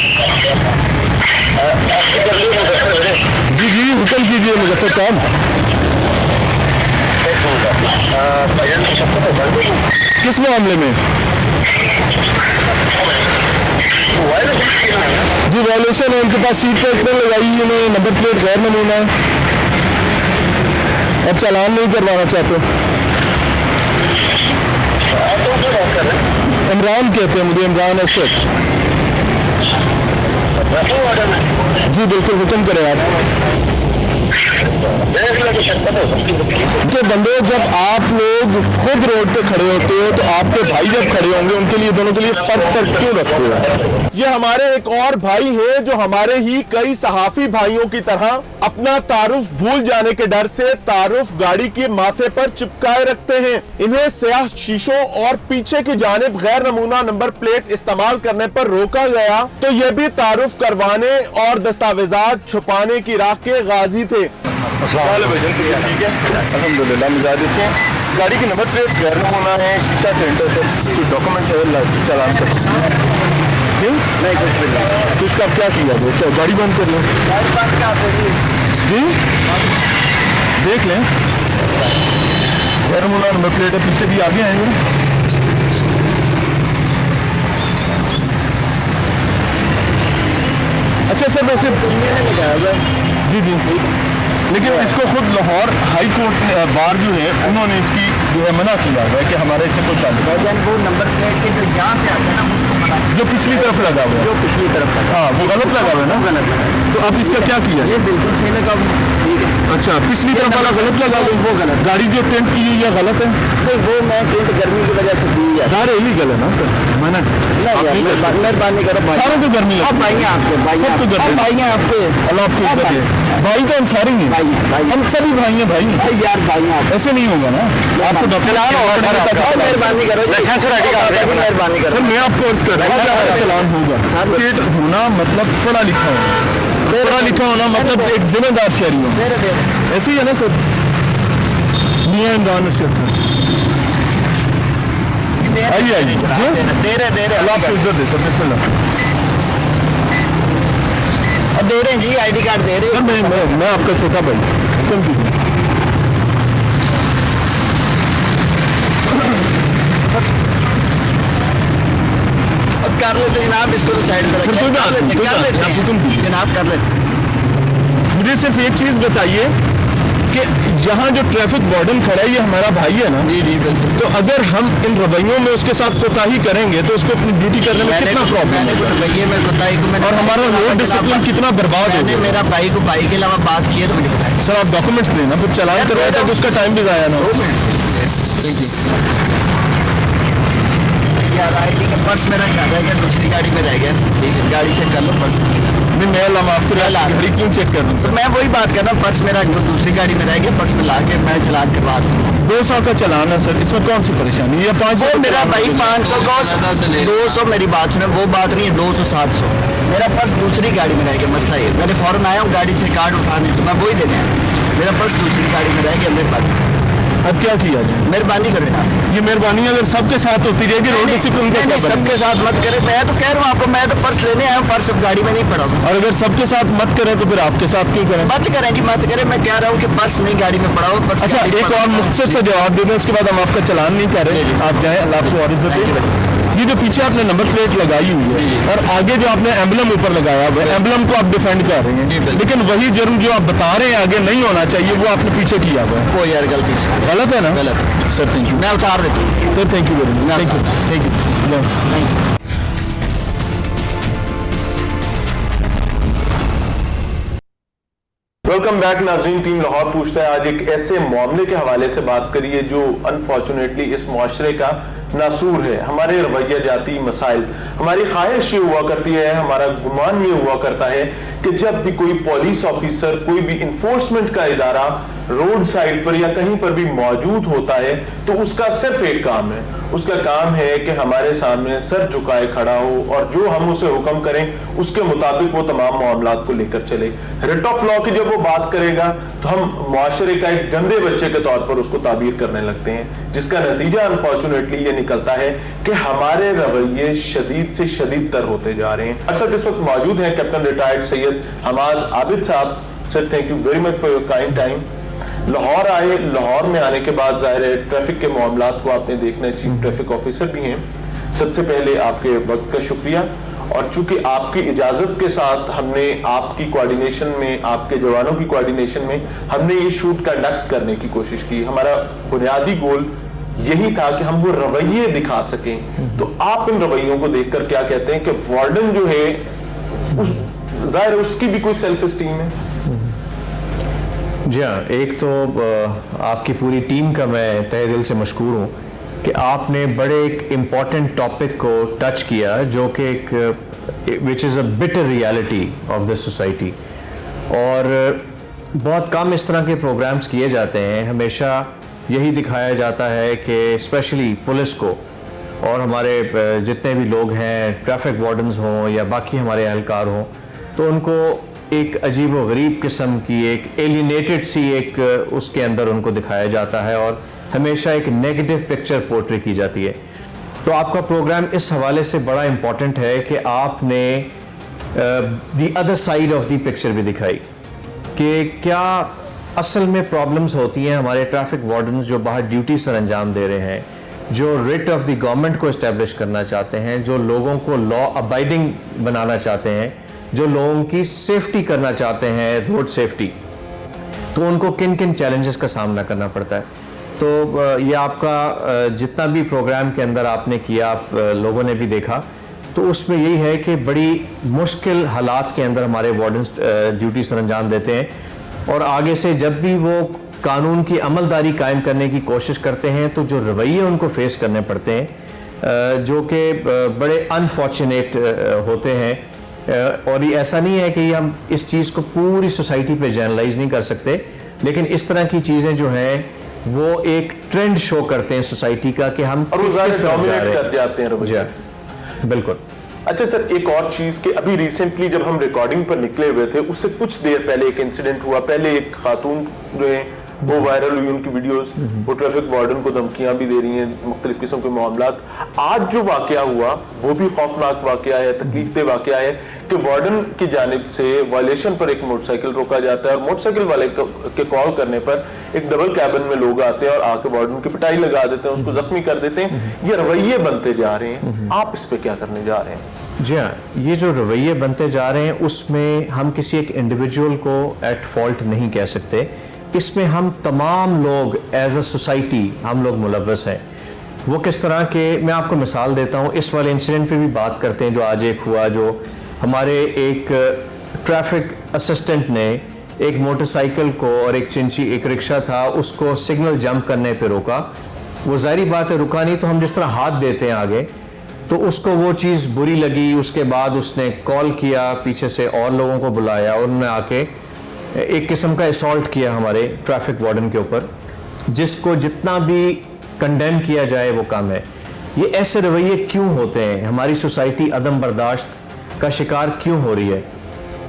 जी जी हुक्म कीजिए मुजफ्फर साहब। किस मामले में? जी वायलेशन है, उनके पास सीट बेल्ट नहीं लगाई, उन्होंने नंबर प्लेट गैर नमूना है। और चालान नहीं करवाना चाहते? इमरान कहते हैं मुझे, इमरान असद। जी बिल्कुल, हुक्म करें आप। तो बंदे, जब आप लोग खुद रोड पे खड़े होते हो तो आपके भाई जब खड़े होंगे उनके लिए, दोनों के लिए फर्क क्यों रखते हो? ये हमारे एक और भाई हैं जो हमारे ही कई सहाफी भाइयों की तरह अपना तारुफ भूल जाने के डर से तारुफ गाड़ी के माथे पर चिपकाए रखते हैं। इन्हें स्याह शीशों और पीछे की जानिब गैर नमूना नंबर प्लेट इस्तेमाल करने पर रोका गया तो ये भी तारुफ करवाने और दस्तावेजात छुपाने की राह के गाजी थे। ठीक है, अल्हम्दुलिल्लाह। मिजाज अच्छे हैं, गाड़ी की नंबर प्लेट गैर नमूना है, शीशा सेंटर से डॉक्यूमेंट है, चालान कर नहीं कुछ भी नहीं। तो इसका अब क्या किया जाए? क्या गाड़ी बंद कर लें? जी देख लें, गैर नमूना नंबर प्लेट है, पीछे भी आगे आएंगे। अच्छा सर, वैसे जी जी, लेकिन इसको खुद लाहौर हाई कोर्ट बार जो है उन्होंने इसकी जो है मना किया है कि हमारे इससे कोई ताल्लुक वो नंबर प्लेट के जो यहाँ पे आते हैं ना उसको मना, जो पिछली तरफ लगा हुआ है, जो पिछली तरफ का, हाँ वो गलत लगा हुआ है ना? गलत लगा। तो अब इसका क्या किया? ये बिल्कुल सही लगा, ठीक है। अच्छा, पिछली तरफ वाला गलत लगा हुआ, वो गलत। गाड़ी जो टेंट की है ये गलत है? नहीं, वो मैं टेंट गर्मी की वजह से दी है। सारे इलीगल है ना सर? मैंने मेहरबानी करो, सारों को गर्मी लगती है। भाई हैं आपके, भाई सबको हैं, गर्मी भाई हैं आपके, अल्लाह आपको इज्जत दे। भाई तो हम सारे ही भाई हैं, हैं, भाई हैं। हम सभी भाई हैं भाई। भाई यार, भाई हैं आप। ऐसे नहीं होगा ना, आपको डॉक्टर मेहरबानी करो, मेहरबानी करो। सर मैं आपको अर्ज कर रहा हूँ चलान होगा। पेट होना मतलब पढ़ा लिखा होना, पढ़ा लिखा होना मतलब एक जिम्मेदार शहरी होना, दे रहे ऐसे ही है ना सर? मियां इमरान अर्शद सर, आइए आइए, दे रहे अल्लाह आपको इज्जत दे सर, बिस्मिल्लाह। दे रहे हैं जी, आईडी कार्ड दे रहे सर मैं आपका छोटा भाई, हुक्म कीजिए। कर लेते जनाब, इसको तो साइड पर सर, कोई बात नहीं, कोई बात नहीं, आप हुक्म कीजिए। जनाब कर लेते। मुझे सिर्फ एक चीज बताइए कि यहाँ जो ट्रैफिक वार्डन खड़ा है ये हमारा भाई है ना? जी जी बिल्कुल। तो अगर हम इन रवैयों में उसके साथ कोताही करेंगे तो उसको अपनी ड्यूटी करने में कितना प्रॉब्लम है? और हमारा रोड डिसिप्लिन कितना बर्बाद हो गया। मेरा भाई को भाई के अलावा बात की है तो मुझे बताया। सर आप डॉक्यूमेंट्स देना, फिर चलान करवाया था तो उसका टाइम भी जाया ना हो। यार आईडी का पर्स मेरा क्या रह गया, दूसरी गाड़ी में रह गया। ठीक है, गाड़ी चेक कर लो, पर्स नहीं मैं माफ करो, गाड़ी क्यों चेक कर रहा हूँ? तो मैं वही बात कर रहा हूँ, पर्स मेरा दूसरी गाड़ी में रह गया, पर्स में ला के मैं चलान करवा दूँ। 200 का चलान है सर, इसमें कौन सी परेशानी है? 500 मेरा भाई 500 को 200, मेरी बात सुने, वो बात नहीं है 200 700। मेरा पर्स दूसरी गाड़ी में रह गया, मसला ये मैंने फौरन आया हूँ गाड़ी से कार्ड उठाने, तो मैं वही देने आया। मेरा पर्स दूसरी गाड़ी में रह गया, मेहरबानी। अब क्या किया जाए? मेहरबानी करें ना, ये मेहरबानी अगर सबके साथ होती रहेगी रोड डिसिप्लिन का क्या सबके बनेगा? साथ मत करें। मैं तो कह रहा हूँ आपको, मैं तो पर्स लेने आया हूँ, पर्स अब गाड़ी में नहीं पड़ा हूँ। और अगर सबके साथ मत करें तो फिर आपके साथ क्यों करें? मत करें जी, मत करें। मैं कह रहा हूँ कि पर्स नहीं गाड़ी में पड़ा हो, पर्स अच्छा, गाड़ी में एक पड़ा और हो। मुख्तसर से जवाब दे दें, उसके बाद हम आपका चलान नहीं कर रहे, आप जाएं, अल्लाह आपको और इज्जत दे। ये जो पीछे आपने नंबर प्लेट लगाई हुई है और आगे जो आपने एम्बलम ऊपर लगाया हुआ है, एम्बलम को आप डिफेंड कर रहे हैं, लेकिन वही जुर्म जो आप बता रहे हैं आगे नहीं होना चाहिए वो आपने पीछे किया हुआ है। वो यार गलती से गलत है ना? गलत। सर थैंक यू, मैं उतार देता हूँ sir thank you very much, thank you thank you. Welcome back नाज़रीन। टीम लाहौर पूछता है आज एक ऐसे मामले के हवाले से बात करिए जो अनफॉर्चुनेटली इस मुआशरे का नासूर है। हमारे रवैया जाती मसाइल, हमारी ख्वाहिश ये हुआ करती है, हमारा गुमान ये हुआ करता है कि जब भी कोई पुलिस ऑफिसर, कोई भी इन्फोर्समेंट का इदारा रोड साइड पर या कहीं पर भी मौजूद होता है तो उसका सिर्फ एक काम है, उसका काम है कि हमारे सामने सर झुकाए खड़ा हो और जो हम उसे हुक्म करें उसके मुताबिक वो तमाम मामलात को लेकर चले। रिट ऑफ लॉ की जब वो बात करेगा तो हम मुआशरे का एक गंदे बच्चे के तौर पर उसको ताबीर करने लगते हैं, जिसका नतीजा अनफॉर्चुनेटली ये निकलता है कि हमारे रवैये शदीद से शदीद तर होते जा रहे हैं। अक्सर इस वक्त मौजूद हैं कैप्टन रिटायर्ड सैयद हमाद आबिद साहब। Sir thank you very much for your kind time. Lahore आए, लाहौर में आने के बाद जाहिर है ट्रैफिक के मामलात को आपने देखना है, चीफ ट्रैफिक ऑफिसर भी हैं। सबसे पहले आपके वक्त का शुक्रिया और चूंकि आपकी इजाजत के साथ हमने आपकी कोऑर्डिनेशन में, आपके जवानों की कोऑर्डिनेशन में हमने ये शूट कंडक्ट करने की कोशिश की। हमारा बुनियादी गोल यही था कि हम वो रवैये दिखा सकें। तो आप इन रवैयों को देखकर क्या कहते हैं कि वार्डन जो है जाहिर है उसकी भी कोई सेल्फ एस्टीम है? जी हाँ, एक तो आपकी पूरी टीम का मैं तहे दिल से मशकूर हूँ कि आपने बड़े एक इम्पॉर्टेंट टॉपिक को टच किया जो कि एक which is a bitter reality of the society. और बहुत कम इस तरह के प्रोग्राम्स किए जाते हैं। हमेशा यही दिखाया जाता है कि स्पेशली पुलिस को और हमारे जितने भी लोग हैं, ट्रैफिक वार्डन्स हों या बाकी हमारे एहलकार हों, तो उनको एक अजीब व गरीब किस्म की एक एलिनेटेड सी एक उसके अंदर उनको दिखाया जाता है और हमेशा एक नेगेटिव पिक्चर पोर्ट्रे की जाती है। तो आपका प्रोग्राम इस हवाले से बड़ा इम्पॉर्टेंट है कि आपने the other side of the picture भी दिखाई कि क्या असल में प्रॉब्लम्स होती हैं। हमारे ट्रैफिक वार्डन्स जो बाहर ड्यूटी सर अंजाम दे रहे हैं, जो रिट ऑफ द गवर्नमेंट को इस्टेब्लिश करना चाहते हैं, जो लोगों को लॉ अबाइडिंग बनाना चाहते हैं, जो लोगों की सेफ्टी करना चाहते हैं, रोड सेफ्टी, तो उनको किन किन चैलेंजेस का सामना करना पड़ता है। तो ये आपका जितना भी प्रोग्राम के अंदर आपने किया, आप लोगों ने भी देखा, तो उसमें यही है कि बड़ी मुश्किल हालात के अंदर हमारे वार्डन्स ड्यूटी सर अंजाम देते हैं और आगे से जब भी वो कानून की अमलदारी कायम करने की कोशिश करते हैं तो जो रवैये उनको फेस करने पड़ते हैं जो कि बड़े अनफॉर्चुनेट होते हैं। और ये ऐसा नहीं है कि हम इस चीज़ को पूरी सोसाइटी पे जनरलाइज नहीं कर सकते, लेकिन इस तरह की चीज़ें जो हैं वो एक ट्रेंड शो करते हैं सोसाइटी का कि हम और वो डोमिनेट कर जाते हैं रवैये। बिल्कुल। अच्छा सर, एक और चीज कि अभी रिसेंटली जब हम रिकॉर्डिंग पर निकले हुए थे उससे कुछ देर पहले एक इंसिडेंट हुआ। पहले एक खातून जो है वो वायरल हुई, उनकी वीडियोस, वो ट्रैफिक वार्डन को धमकियां भी दे रही हैं, मुख्तलिफ किस्म के मामलात। आज जो वाकया हुआ वो भी खौफनाक वाकया है, तकलीफदेह वाकया है कि वार्डन की जानिब से वायलेशन पर एक मोटरसाइकिल रोका जाता है और मोटरसाइकिल वाले के कॉल करने पर एक डबल कैबिन में लोग आते हैं और आके वार्डन की पिटाई लगा देते हैं, उसको जख्मी कर देते हैं। ये रवैये बनते जा रहे हैं, आप इस पे क्या करने जा रहे हैं? जी हाँ, ये जो रवैये बनते जा रहे हैं उसमें हम किसी एक इंडिविजुअल को एट फॉल्ट नहीं कह सकते। इसमें हम तमाम लोग एज अ सोसाइटी हम लोग मुलव्वस हैं। वो किस तरह के, मैं आपको मिसाल देता हूँ, इस वाले इंसिडेंट पे भी बात करते हैं जो आज एक हुआ, जो हमारे एक ट्रैफिक असिस्टेंट ने एक मोटरसाइकिल को और एक रिक्शा था उसको सिग्नल जंप करने पे रोका। वो ज़ाहिरी बात है रुका नहीं, तो हम जिस तरह हाथ देते हैं आगे, तो उसको वो चीज़ बुरी लगी। उसके बाद उसने कॉल किया, पीछे से और लोगों को बुलाया और उन्होंने आके एक किस्म का असॉल्ट किया हमारे ट्रैफिक वार्डन के ऊपर, जिसको जितना भी कंडेम किया जाए वो कम है। ये ऐसे रवैये क्यों होते हैं? हमारी सोसाइटी अदम बर्दाश्त का शिकार क्यों हो रही है?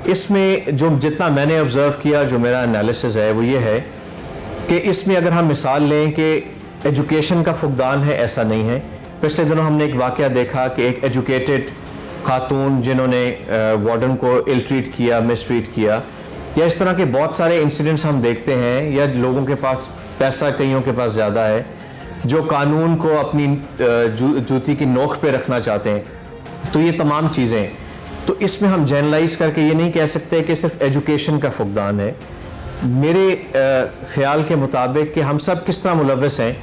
इसमें जो जितना मैंने ऑब्जर्व किया, जो मेरा एनालिसिस है वो ये है कि इसमें अगर हम मिसाल लें कि एजुकेशन का फुकदान है, ऐसा नहीं है। पिछले दिनों हमने एक वाकया देखा कि एक एजुकेटेड खातून जिन्होंने वार्डन को इल ट्रीट किया, मिस ट्रीट किया, या इस तरह के बहुत सारे इंसिडेंट्स हम देखते हैं। या लोगों के पास पैसा, कईयों के पास ज़्यादा है, जो कानून को अपनी जूती की नोक पे रखना चाहते हैं। तो ये तमाम चीज़ें, तो इसमें हम जनरलाइज करके ये नहीं कह सकते कि सिर्फ एजुकेशन का फुकदान है। मेरे ख्याल के मुताबिक कि हम सब किस तरह मुलव्वस हैं,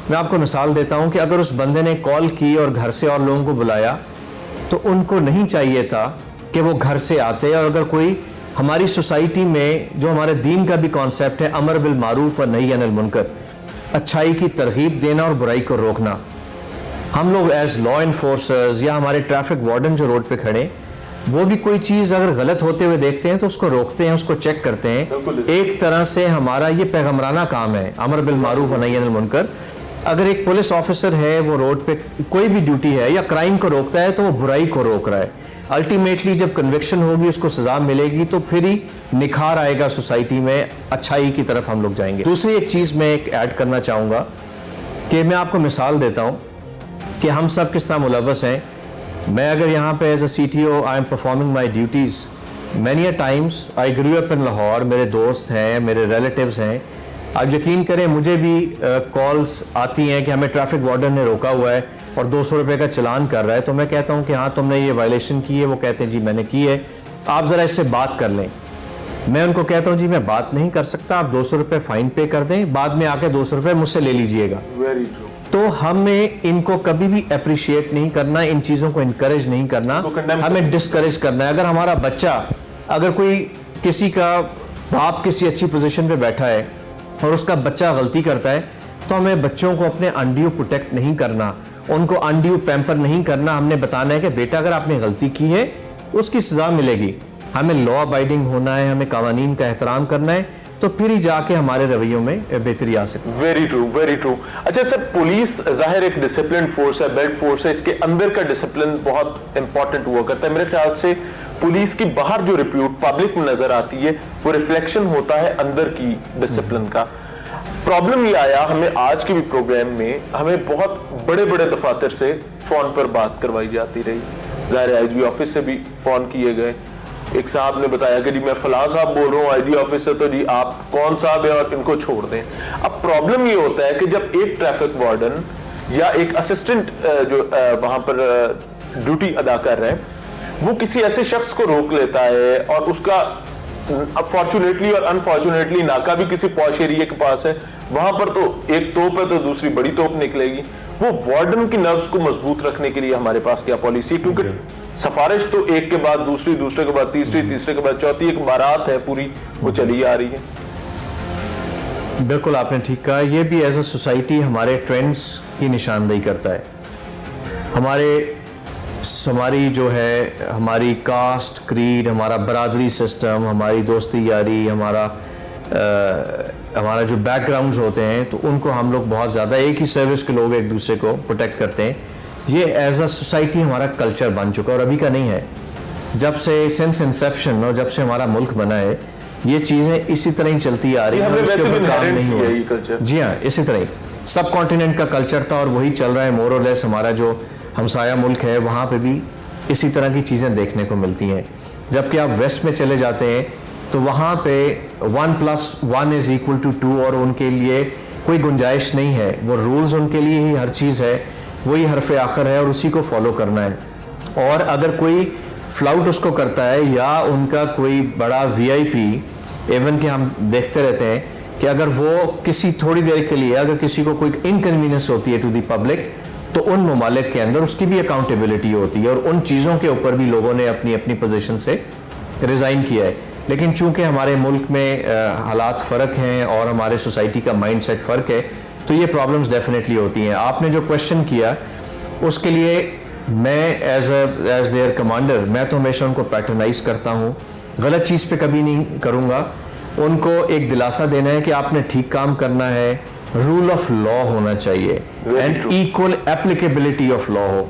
मैं आपको मिसाल देता हूं कि अगर उस बंदे ने कॉल की और घर से और लोगों को बुलाया, तो उनको नहीं चाहिए था कि वो घर से आते। और अगर कोई हमारी सोसाइटी में, जो हमारे दीन का भी कॉन्सेप्ट है, अमर बिल मारूफ और नही अनिल मुनकर, अच्छाई की तरगीब देना और बुराई को रोकना, हम लोग एज लॉ इन्फोर्सर्स या हमारे ट्रैफिक वार्डन जो रोड पे खड़े, वो भी कोई चीज़ अगर गलत होते हुए देखते हैं तो उसको रोकते हैं, उसको चेक करते हैं। एक तरह से हमारा ये पैगम्बराना काम है, अमर बिल मारूफ और नही अनिल मुनकर। अगर एक पुलिस ऑफिसर है, वो रोड पे कोई भी ड्यूटी है या क्राइम को रोकता है, तो वो बुराई को रोक रहा है। अल्टीमेटली जब कन्विक्शन होगी, उसको सजा मिलेगी, तो फिर ही निखार आएगा सोसाइटी में, अच्छाई की तरफ हम लोग जाएंगे। दूसरी एक चीज़ मैं एक ऐड करना चाहूँगा कि मैं आपको मिसाल देता हूँ कि हम सब किस तरह मुलव्वस हैं। मैं अगर यहाँ पे as a CTO I am performing my duties, many a times I grew up in Lahore, मेरे दोस्त हैं, मेरे रिलेटिव्स हैं, आप यकीन करें मुझे भी कॉल्स आती हैं कि हमें ट्रैफिक वार्डन ने रोका हुआ है, और 200 रुपये का चलान कर रहा है, तो मैं कहता हूँ कि हाँ तुमने ये वायलेशन की है, वो कहते हैं जी मैंने की है, आप ज़रा इससे बात कर लें। मैं उनको कहता हूँ जी मैं बात नहीं कर सकता, आप 200 रुपये फ़ाइन पे कर दें, बाद में आके 200 रुपये मुझसे ले लीजिएगा। Very true. तो हमें इनको कभी भी अप्रिशिएट नहीं करना, इन चीज़ों को इनकरेज नहीं करना, हमें डिस्करेज करना है। अगर हमारा बच्चा, अगर कोई किसी का बाप किसी अच्छी पोजीशन पे बैठा है और उसका बच्चा गलती करता है, तो हमें बच्चों को अपने अनड्यू प्रोटेक्ट नहीं करना, उनको अनड्यू पैम्पर नहीं करना। हमने बताना है कि बेटा अगर आपने गलती की है उसकी सज़ा मिलेगी। हमें लॉ अबाइडिंग होना है, हमें कानून का एहतराम करना है, तो फिर ही जाके हमारे रवैयों में बेहतरी आ सकती है। Very true, very true. अच्छा सर, पुलिस जाहिर एक डिसिप्लिन फोर्स है, बेल्ट फोर्स है, इसके अंदर का डिसिप्लिन बहुत इंपॉर्टेंट हुआ करता है। मेरे ख्याल से पुलिस की बाहर जो रिप्यूट पब्लिक में नजर आती है वो रिफ्लेक्शन होता है अंदर की डिसिप्लिन का। प्रॉब्लम ये आया हमें आज के भी प्रोग्राम में, हमें बहुत बड़े बड़े दफातर से फोन पर बात करवाई जाती रही। जाहिर आईजी ऑफिस से भी फोन किए गए, एक साहब ने बताया कि जी मैं फलां साहब बोल रहा हूँ आईजी ऑफिस से, तो जी आप कौन साहब है और इनको छोड़ दें। अब प्रॉब्लम ये होता है कि जब एक ट्रैफिक वार्डन या एक असिस्टेंट जो वहां पर ड्यूटी अदा कर रहे हैं, वो किसी ऐसे शख्स को रोक लेता है और उसका फॉर्चुनेटली और अनफॉर्चुनेटली नाका भी किसी पॉश एरिया के पास है, वहां पर तो एक तोप है तो दूसरी बड़ी तोप निकलेगी। वो वार्डन की नर्व्स को मजबूत रखने के लिए हमारे पास क्या पॉलिसी है? क्योंकि सफारिश तो एक के बाद दूसरी, दूसरे के बाद तीसरी, तीसरे के बाद चौथी, एक बारात है पूरी, वो चली आ रही है। बिल्कुल आपने ठीक कहा, ये भी एज अ सोसाइटी हमारे ट्रेंड्स की निशानदेही करता है। हमारी जो है हमारी कास्ट, क्रीड, हमारा बरादरी सिस्टम, हमारी दोस्ती यारी, हमारा जो बैकग्राउंड्स होते हैं, तो उनको हम लोग बहुत ज़्यादा, एक ही सर्विस के लोग एक दूसरे को प्रोटेक्ट करते हैं। ये एज अ सोसाइटी हमारा कल्चर बन चुका है और अभी का नहीं है। जब से सिंस इंसेप्शन और जब से हमारा मुल्क बना है, ये चीज़ें इसी तरह ही चलती आ रही हैं, उसके ऊपर काम नहीं हुआ। जी हाँ, इसी तरह ही सब कॉन्टिनेंट का कल्चर था और वही चल रहा है मोर और लेस। हमारा जो हमसाया मुल्क है वहाँ पे भी इसी तरह की चीज़ें देखने को मिलती हैं। जबकि आप वेस्ट में चले जाते हैं तो वहाँ पे 1+1 = 2 और उनके लिए कोई गुंजाइश नहीं है। वो रूल्स उनके लिए ही हर चीज़ है, वही हरफ आखिर है और उसी को फॉलो करना है। और अगर कोई फ्लाउट उसको करता है या उनका कोई बड़ा VIP, इवन कि हम देखते रहते हैं कि अगर वो किसी थोड़ी देर के लिए अगर किसी को कोई इनकन्वीनियंस होती है टू द पब्लिक, तो उन ममालिक के अंदर उसकी भी अकाउंटेबिलिटी होती है और उन चीज़ों के ऊपर भी लोगों ने अपनी अपनी पोजीशन से रिज़ाइन किया है। लेकिन चूंकि हमारे मुल्क में हालात फ़र्क हैं और हमारे सोसाइटी का माइंडसेट फ़र्क है, तो ये प्रॉब्लम्स डेफिनेटली होती हैं। आपने जो क्वेश्चन किया उसके लिए मैं एज देयर कमांडर, मैं तो हमेशा उनको पैटर्नाइज करता हूँ, गलत चीज़ पे कभी नहीं करूँगा। उनको एक दिलासा देना है कि आपने ठीक काम करना है, रूल ऑफ लॉ होना चाहिए and equal applicability of law हो।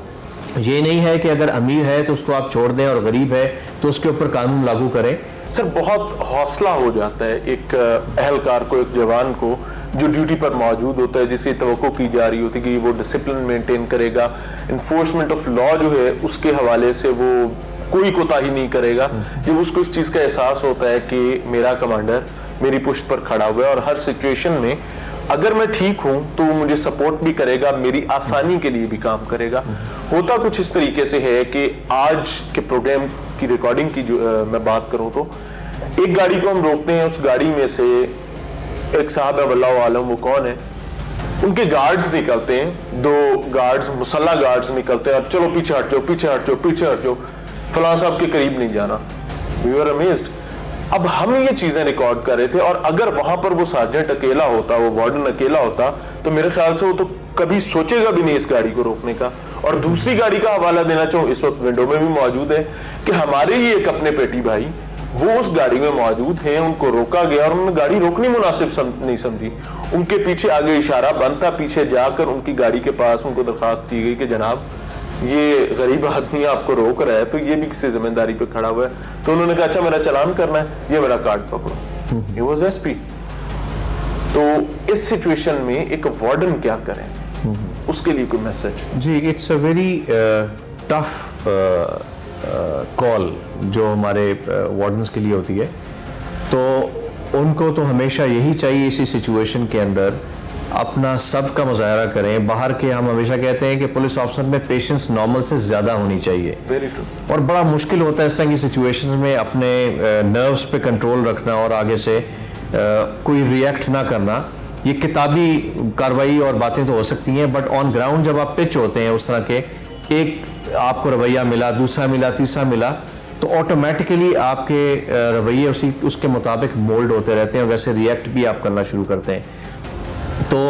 ये नहीं है कि अगर अमीर है तो उसको आप छोड़ दें और गरीब है तो उसके ऊपर कानून लागू करें। सर, बहुत हौसला हो जाता है एक अहलकार को, एक जवान को जो ड्यूटी पर मौजूद होता है, जिसे तवक्को की जा रही होती है कि वो डिसिप्लिन मेंटेन करेगा, इन्फोर्समेंट ऑफ लॉ जो है उसके हवाले से वो कोई कोताही नहीं करेगा। जब उसको इस चीज़ का एहसास होता है कि मेरा कमांडर मेरी पुश्त पर खड़ा हुआ है और हर सिचुएशन में अगर मैं ठीक हूं तो वो मुझे सपोर्ट भी करेगा, मेरी आसानी के लिए भी काम करेगा। होता कुछ इस तरीके से है कि आज के प्रोग्राम की रिकॉर्डिंग की जो मैं बात करूं तो एक गाड़ी को हम रोकते हैं, उस गाड़ी में से एक साहब है वल्लाहु आलम, वो कौन है, उनके गार्ड्स निकलते हैं, 2 गार्ड्स, मुसल्ला गार्ड्स निकलते हैं और चलो पीछे हट जाओ, पीछे हट जाओ, पीछे हट जाओ, फलां साहब के करीब नहीं जाना। We were amazed. अब हम ये चीजें रिकॉर्ड कर रहे थे और अगर वहां पर वो सार्जेंट अकेला होता, वो वार्डन अकेला होता, तो मेरे ख्याल से वो तो कभी सोचेगा भी नहीं इस गाड़ी को रोकने का। और दूसरी गाड़ी का हवाला देना चाहूँ, इस वक्त विंडो में भी मौजूद है कि हमारे ही एक अपने पेटी भाई वो उस गाड़ी में मौजूद हैं, उनको रोका गया और उन्होंने गाड़ी रोकनी मुनासिब नहीं समझी। उनके पीछे आगे इशारा बंद था, पीछे जाकर उनकी गाड़ी के पास उनको दरखास्त की गई कि जनाब ये गरीब आदमी आपको रोक रहा है, तो ये भी किसी जिम्मेदारी पे खड़ा हुआ है। तो उन्होंने कहा अच्छा मेरा चालान करना है, ये मेरा कार्ड पकड़ो। He was SP। तो इस सिचुएशन में एक वार्डन क्या करें, उसके लिए कोई मैसेज? जी, it's a very tough call जो हमारे वार्डन्स के लिए होती है। तो उनको तो हमेशा यही चाहिए इसी सिचुएशन के अंदर, अपना सब का मुजाहरा करें। बाहर के हम हमेशा कहते हैं कि पुलिस ऑफिसर में पेशेंस नॉर्मल से ज़्यादा होनी चाहिए, और बड़ा मुश्किल होता है इस तरह की सिचुएशंस में अपने नर्व्स पे कंट्रोल रखना और आगे से कोई रिएक्ट ना करना। ये किताबी कार्रवाई और बातें तो हो सकती हैं, बट ऑन ग्राउंड जब आप पिच होते हैं उस तरह के, एक आपको रवैया मिला, दूसरा मिला, तीसरा मिला, तो ऑटोमेटिकली आपके रवैये उसके मुताबिक मोल्ड होते रहते हैं, वैसे रिएक्ट भी आप करना शुरू करते हैं। तो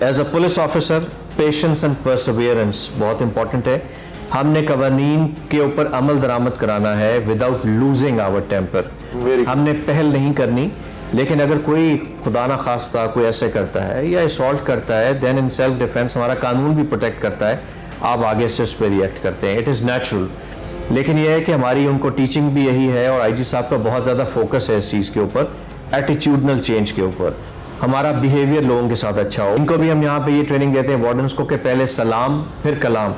as a police officer patience and perseverance बहुत इंपॉर्टेंट है। हमने कवानीन के ऊपर अमल दरामद कराना है विदाउट लूजिंग आवर टेम्पर। हमने पहल नहीं करनी, लेकिन अगर कोई खुदा ना खास्ता कोई ऐसे करता है या असॉल्ट करता है, देन इन सेल्फ डिफेंस हमारा कानून भी प्रोटेक्ट करता है, आप आगे से उस पर रिएक्ट करते हैं, इट इज़ नेचुरल। लेकिन यह है कि हमारी उनको टीचिंग भी यही है, और आईजी साहब का बहुत ज़्यादा फोकस है इस चीज़ के ऊपर, एटीट्यूडनल चेंज के ऊपर, हमारा बिहेवियर लोगों के साथ अच्छा हो। इनको भी हम यहाँ पे ये ट्रेनिंग देते हैं वार्डन्स को कि पहले सलाम फिर कलाम।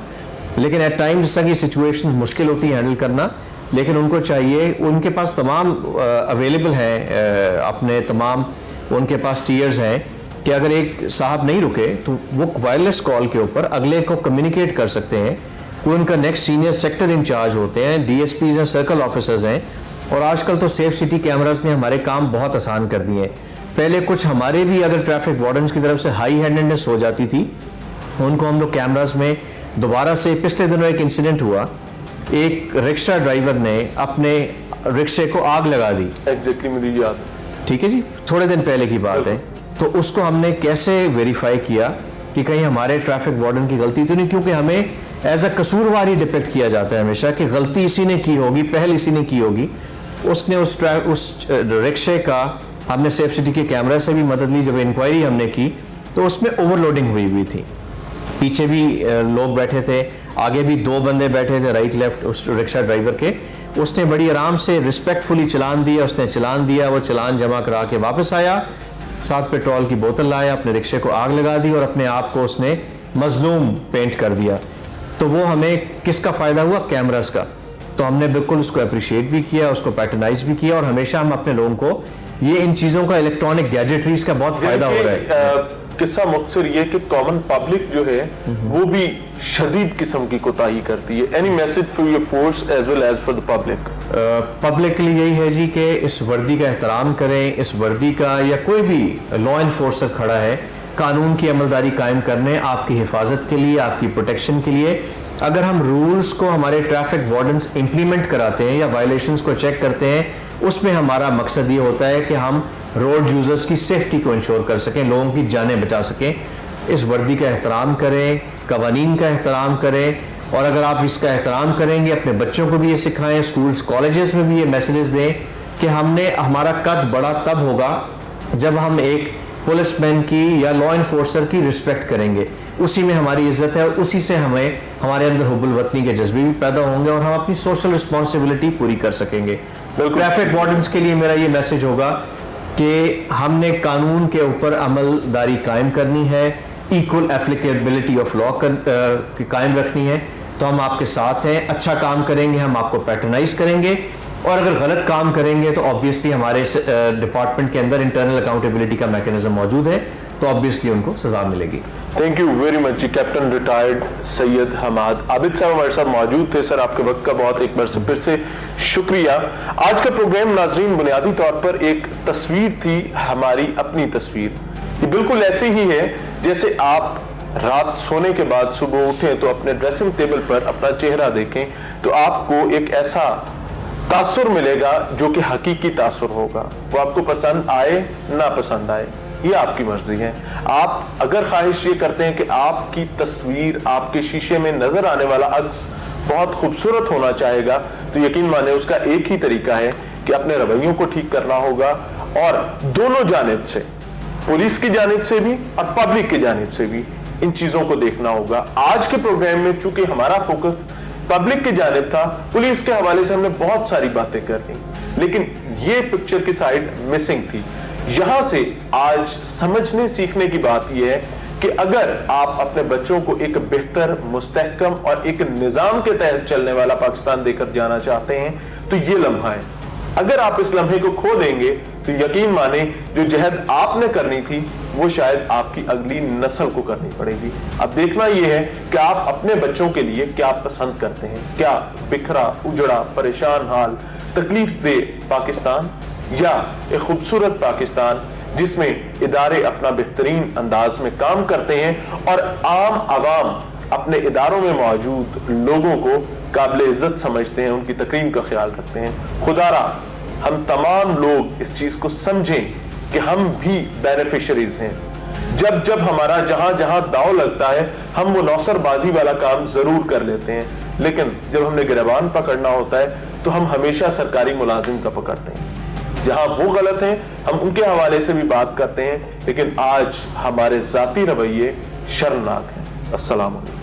लेकिन एट टाइम जिस तरह की सिचुएशन मुश्किल होती है हैंडल करना, लेकिन उनको चाहिए, उनके पास तमाम अवेलेबल हैं, अपने तमाम उनके पास टीयर्स हैं कि अगर एक साहब नहीं रुके तो वो वायरलेस कॉल के ऊपर अगले को कम्युनिकेट कर सकते हैं। कोई उनका नेक्स्ट सीनियर सेक्टर इंचार्ज होते हैं, डीएसपीज हैं, सर्कल ऑफिसर्स हैं, और आजकल तो सेफ सिटी कैमरास ने हमारे काम बहुत आसान कर दिए हैं। पहले कुछ हमारे भी अगर ट्रैफिक वार्डन्स की तरफ से हाई हैंडेडनेस हो जाती थी, उनको हम लोग कैमरास में दोबारा से, पिछले दिनों एक इंसिडेंट हुआ, एक रिक्शा ड्राइवर ने अपने रिक्शे को आग लगा दी। एग्जैक्टली मुझे याद, ठीक है जी, थोड़े दिन पहले की बात है। तो उसको हमने कैसे वेरीफाई किया कि कहीं हमारे ट्रैफिक वार्डन की गलती तो नहीं, क्योंकि हमें एज अ कसूरवार ही डिपेक्ट किया जाता है हमेशा कि गलती इसी ने की होगी, पहल इसी ने की होगी। उसने उस रिक्शे का हमने सेफ सिटी के कैमरा से भी मदद ली। जब इंक्वायरी हमने की तो उसमें ओवरलोडिंग हुई थी, पीछे भी लोग बैठे थे, आगे भी 2 बंदे बैठे थे, राइट लेफ्ट उस रिक्शा ड्राइवर के। उसने बड़ी आराम से रिस्पेक्टफुली चलान दिया, उसने चलान दिया, वो चलान जमा करा के वापस आया, साथ पेट्रोल की बोतल लाया, अपने रिक्शे को आग लगा दी और अपने आप को उसने मजलूम पेंट कर दिया। तो वो हमें किसका फ़ायदा हुआ? कैमरास का। तो हमने बिल्कुल उसको अप्रिशिएट भी किया, उसको पैटर्नाइज भी किया, और हमेशा हम अपने लोगों को ये इन चीज़ों का, इलेक्ट्रॉनिक गैजेटरीज का बहुत फ़ायदा हो रहा है। किस्सा मुख्तसर ये कि कॉमन पब्लिक जो है वो भी शदीद किस्म की कोताही करती है। Any message for your force as well as for the public? Public के लिए यही है जी कि इस वर्दी का एहतराम करें। इस वर्दी का, या कोई भी लॉ इन्फोर्सर खड़ा है कानून की अमलदारी कायम करने, आपकी हिफाजत के लिए, आपकी प्रोटेक्शन के लिए, अगर हम रूल्स को हमारे ट्रैफिक वार्डन्स इंप्लीमेंट कराते हैं या वायलेशंस को चेक करते हैं, उसमें हमारा मकसद ये होता है कि हम रोड यूजर्स की सेफ्टी को इंश्योर कर सकें, लोगों की जानें बचा सकें। इस वर्दी का एहतराम करें, कवानीन का एहतराम करें, और अगर आप इसका एहतराम करेंगे, अपने बच्चों को भी ये सिखाएं, स्कूल्स कॉलेजेस में भी ये मैसेज दें कि हमारा कद बड़ा तब होगा जब हम एक पुलिसमैन की या लॉ इन्फोर्सर की रिस्पेक्ट करेंगे। उसी में हमारी इज्जत है, और उसी से हमारे अंदर हुब्बुल वतनी के जज्बे भी पैदा होंगे, और हम अपनी सोशल रिस्पॉन्सिबिलिटी पूरी कर सकेंगे। ट्रैफिक वार्डन्स के लिए मेरा ये मैसेज होगा कि हमने कानून के ऊपर अमलदारी कायम करनी है, इक्वल एप्लीकेबिलिटी ऑफ लॉ कायम रखनी है। तो हम आपके साथ हैं, अच्छा काम करेंगे, हम आपको पैटर्नाइज करेंगे, और अगर गलत काम करेंगे तो ऑब्वियसली हमारे डिपार्टमेंट के अंदर इंटरनल अकाउंटेबिलिटी का मैकेनिज्म मौजूद है, तो ऑब्वियसली उनको सजा मिलेगी। Thank you very much ji. Captain retired Syed Hammad Abid साहब हमारे साथ मौजूद थे। सर, आपके वक्त का बहुत एक बार से फिर से शुक्रिया। आज का प्रोग्राम नाजरीन बुनियादी तौर पर एक तस्वीर थी, हमारी अपनी तस्वीर। ये बिल्कुल ऐसी ही है जैसे आप रात सोने के बाद सुबह उठें तो अपने ड्रेसिंग टेबल पर अपना चेहरा देखें तो आपको एक ऐसा तासुर मिलेगा जो कि हकीकी तासुर होगा। वो आपको पसंद आए ना पसंद आए, ये आपकी मर्जी है। आप अगर ख्वाहिश ये करते हैं कि आपकी तस्वीर, आपके शीशे में नजर आने वाला अक्स बहुत खूबसूरत होना चाहेगा, तो यकीन माने उसका एक ही तरीका है कि अपने रवैयों को ठीक करना होगा, और दोनों जानिब से, पुलिस की जानिब से भी और पब्लिक की जानिब से भी इन चीजों को देखना होगा। आज के प्रोग्राम में चूंकि हमारा फोकस पब्लिक की जानिब था, पुलिस के हवाले से हमने बहुत सारी बातें कर दी, लेकिन ये पिक्चर की साइड मिसिंग थी। यहां से आज समझने सीखने की बात यह है कि अगर आप अपने बच्चों को एक बेहतर, मुस्तहकम और एक निजाम के तहत चलने वाला पाकिस्तान देकर जाना चाहते हैं, तो ये लम्हा है। अगर आप इस लम्हे को खो देंगे तो यकीन माने जो जहद आपने करनी थी वो शायद आपकी अगली नस्ल को करनी पड़ेगी। अब देखना यह है कि आप अपने बच्चों के लिए क्या पसंद करते हैं, क्या बिखरा उजड़ा परेशान हाल तकलीफ दे पाकिस्तान, या एक खूबसूरत पाकिस्तान जिसमें इदारे अपना बेहतरीन अंदाज में काम करते हैं और आम आवाम अपने इदारों में मौजूद लोगों को काबिल इज्जत समझते हैं, उनकी तकरीम का ख्याल रखते हैं। खुदारा हम तमाम लोग इस चीज को समझें कि हम भी बेनिफिशरीज हैं। जब जब हमारा जहां जहां दाव लगता है हम वो नौसरबाजी वाला काम जरूर कर लेते हैं, लेकिन जब हमने गिरबान पकड़ना होता है तो हम हमेशा सरकारी मुलाजिम का पकड़ते हैं। जहां वो गलत हैं हम उनके हवाले से भी बात करते हैं, लेकिन आज हमारे जाती रवैये शर्मनाक हैं। अस्सलाम वालेकुम।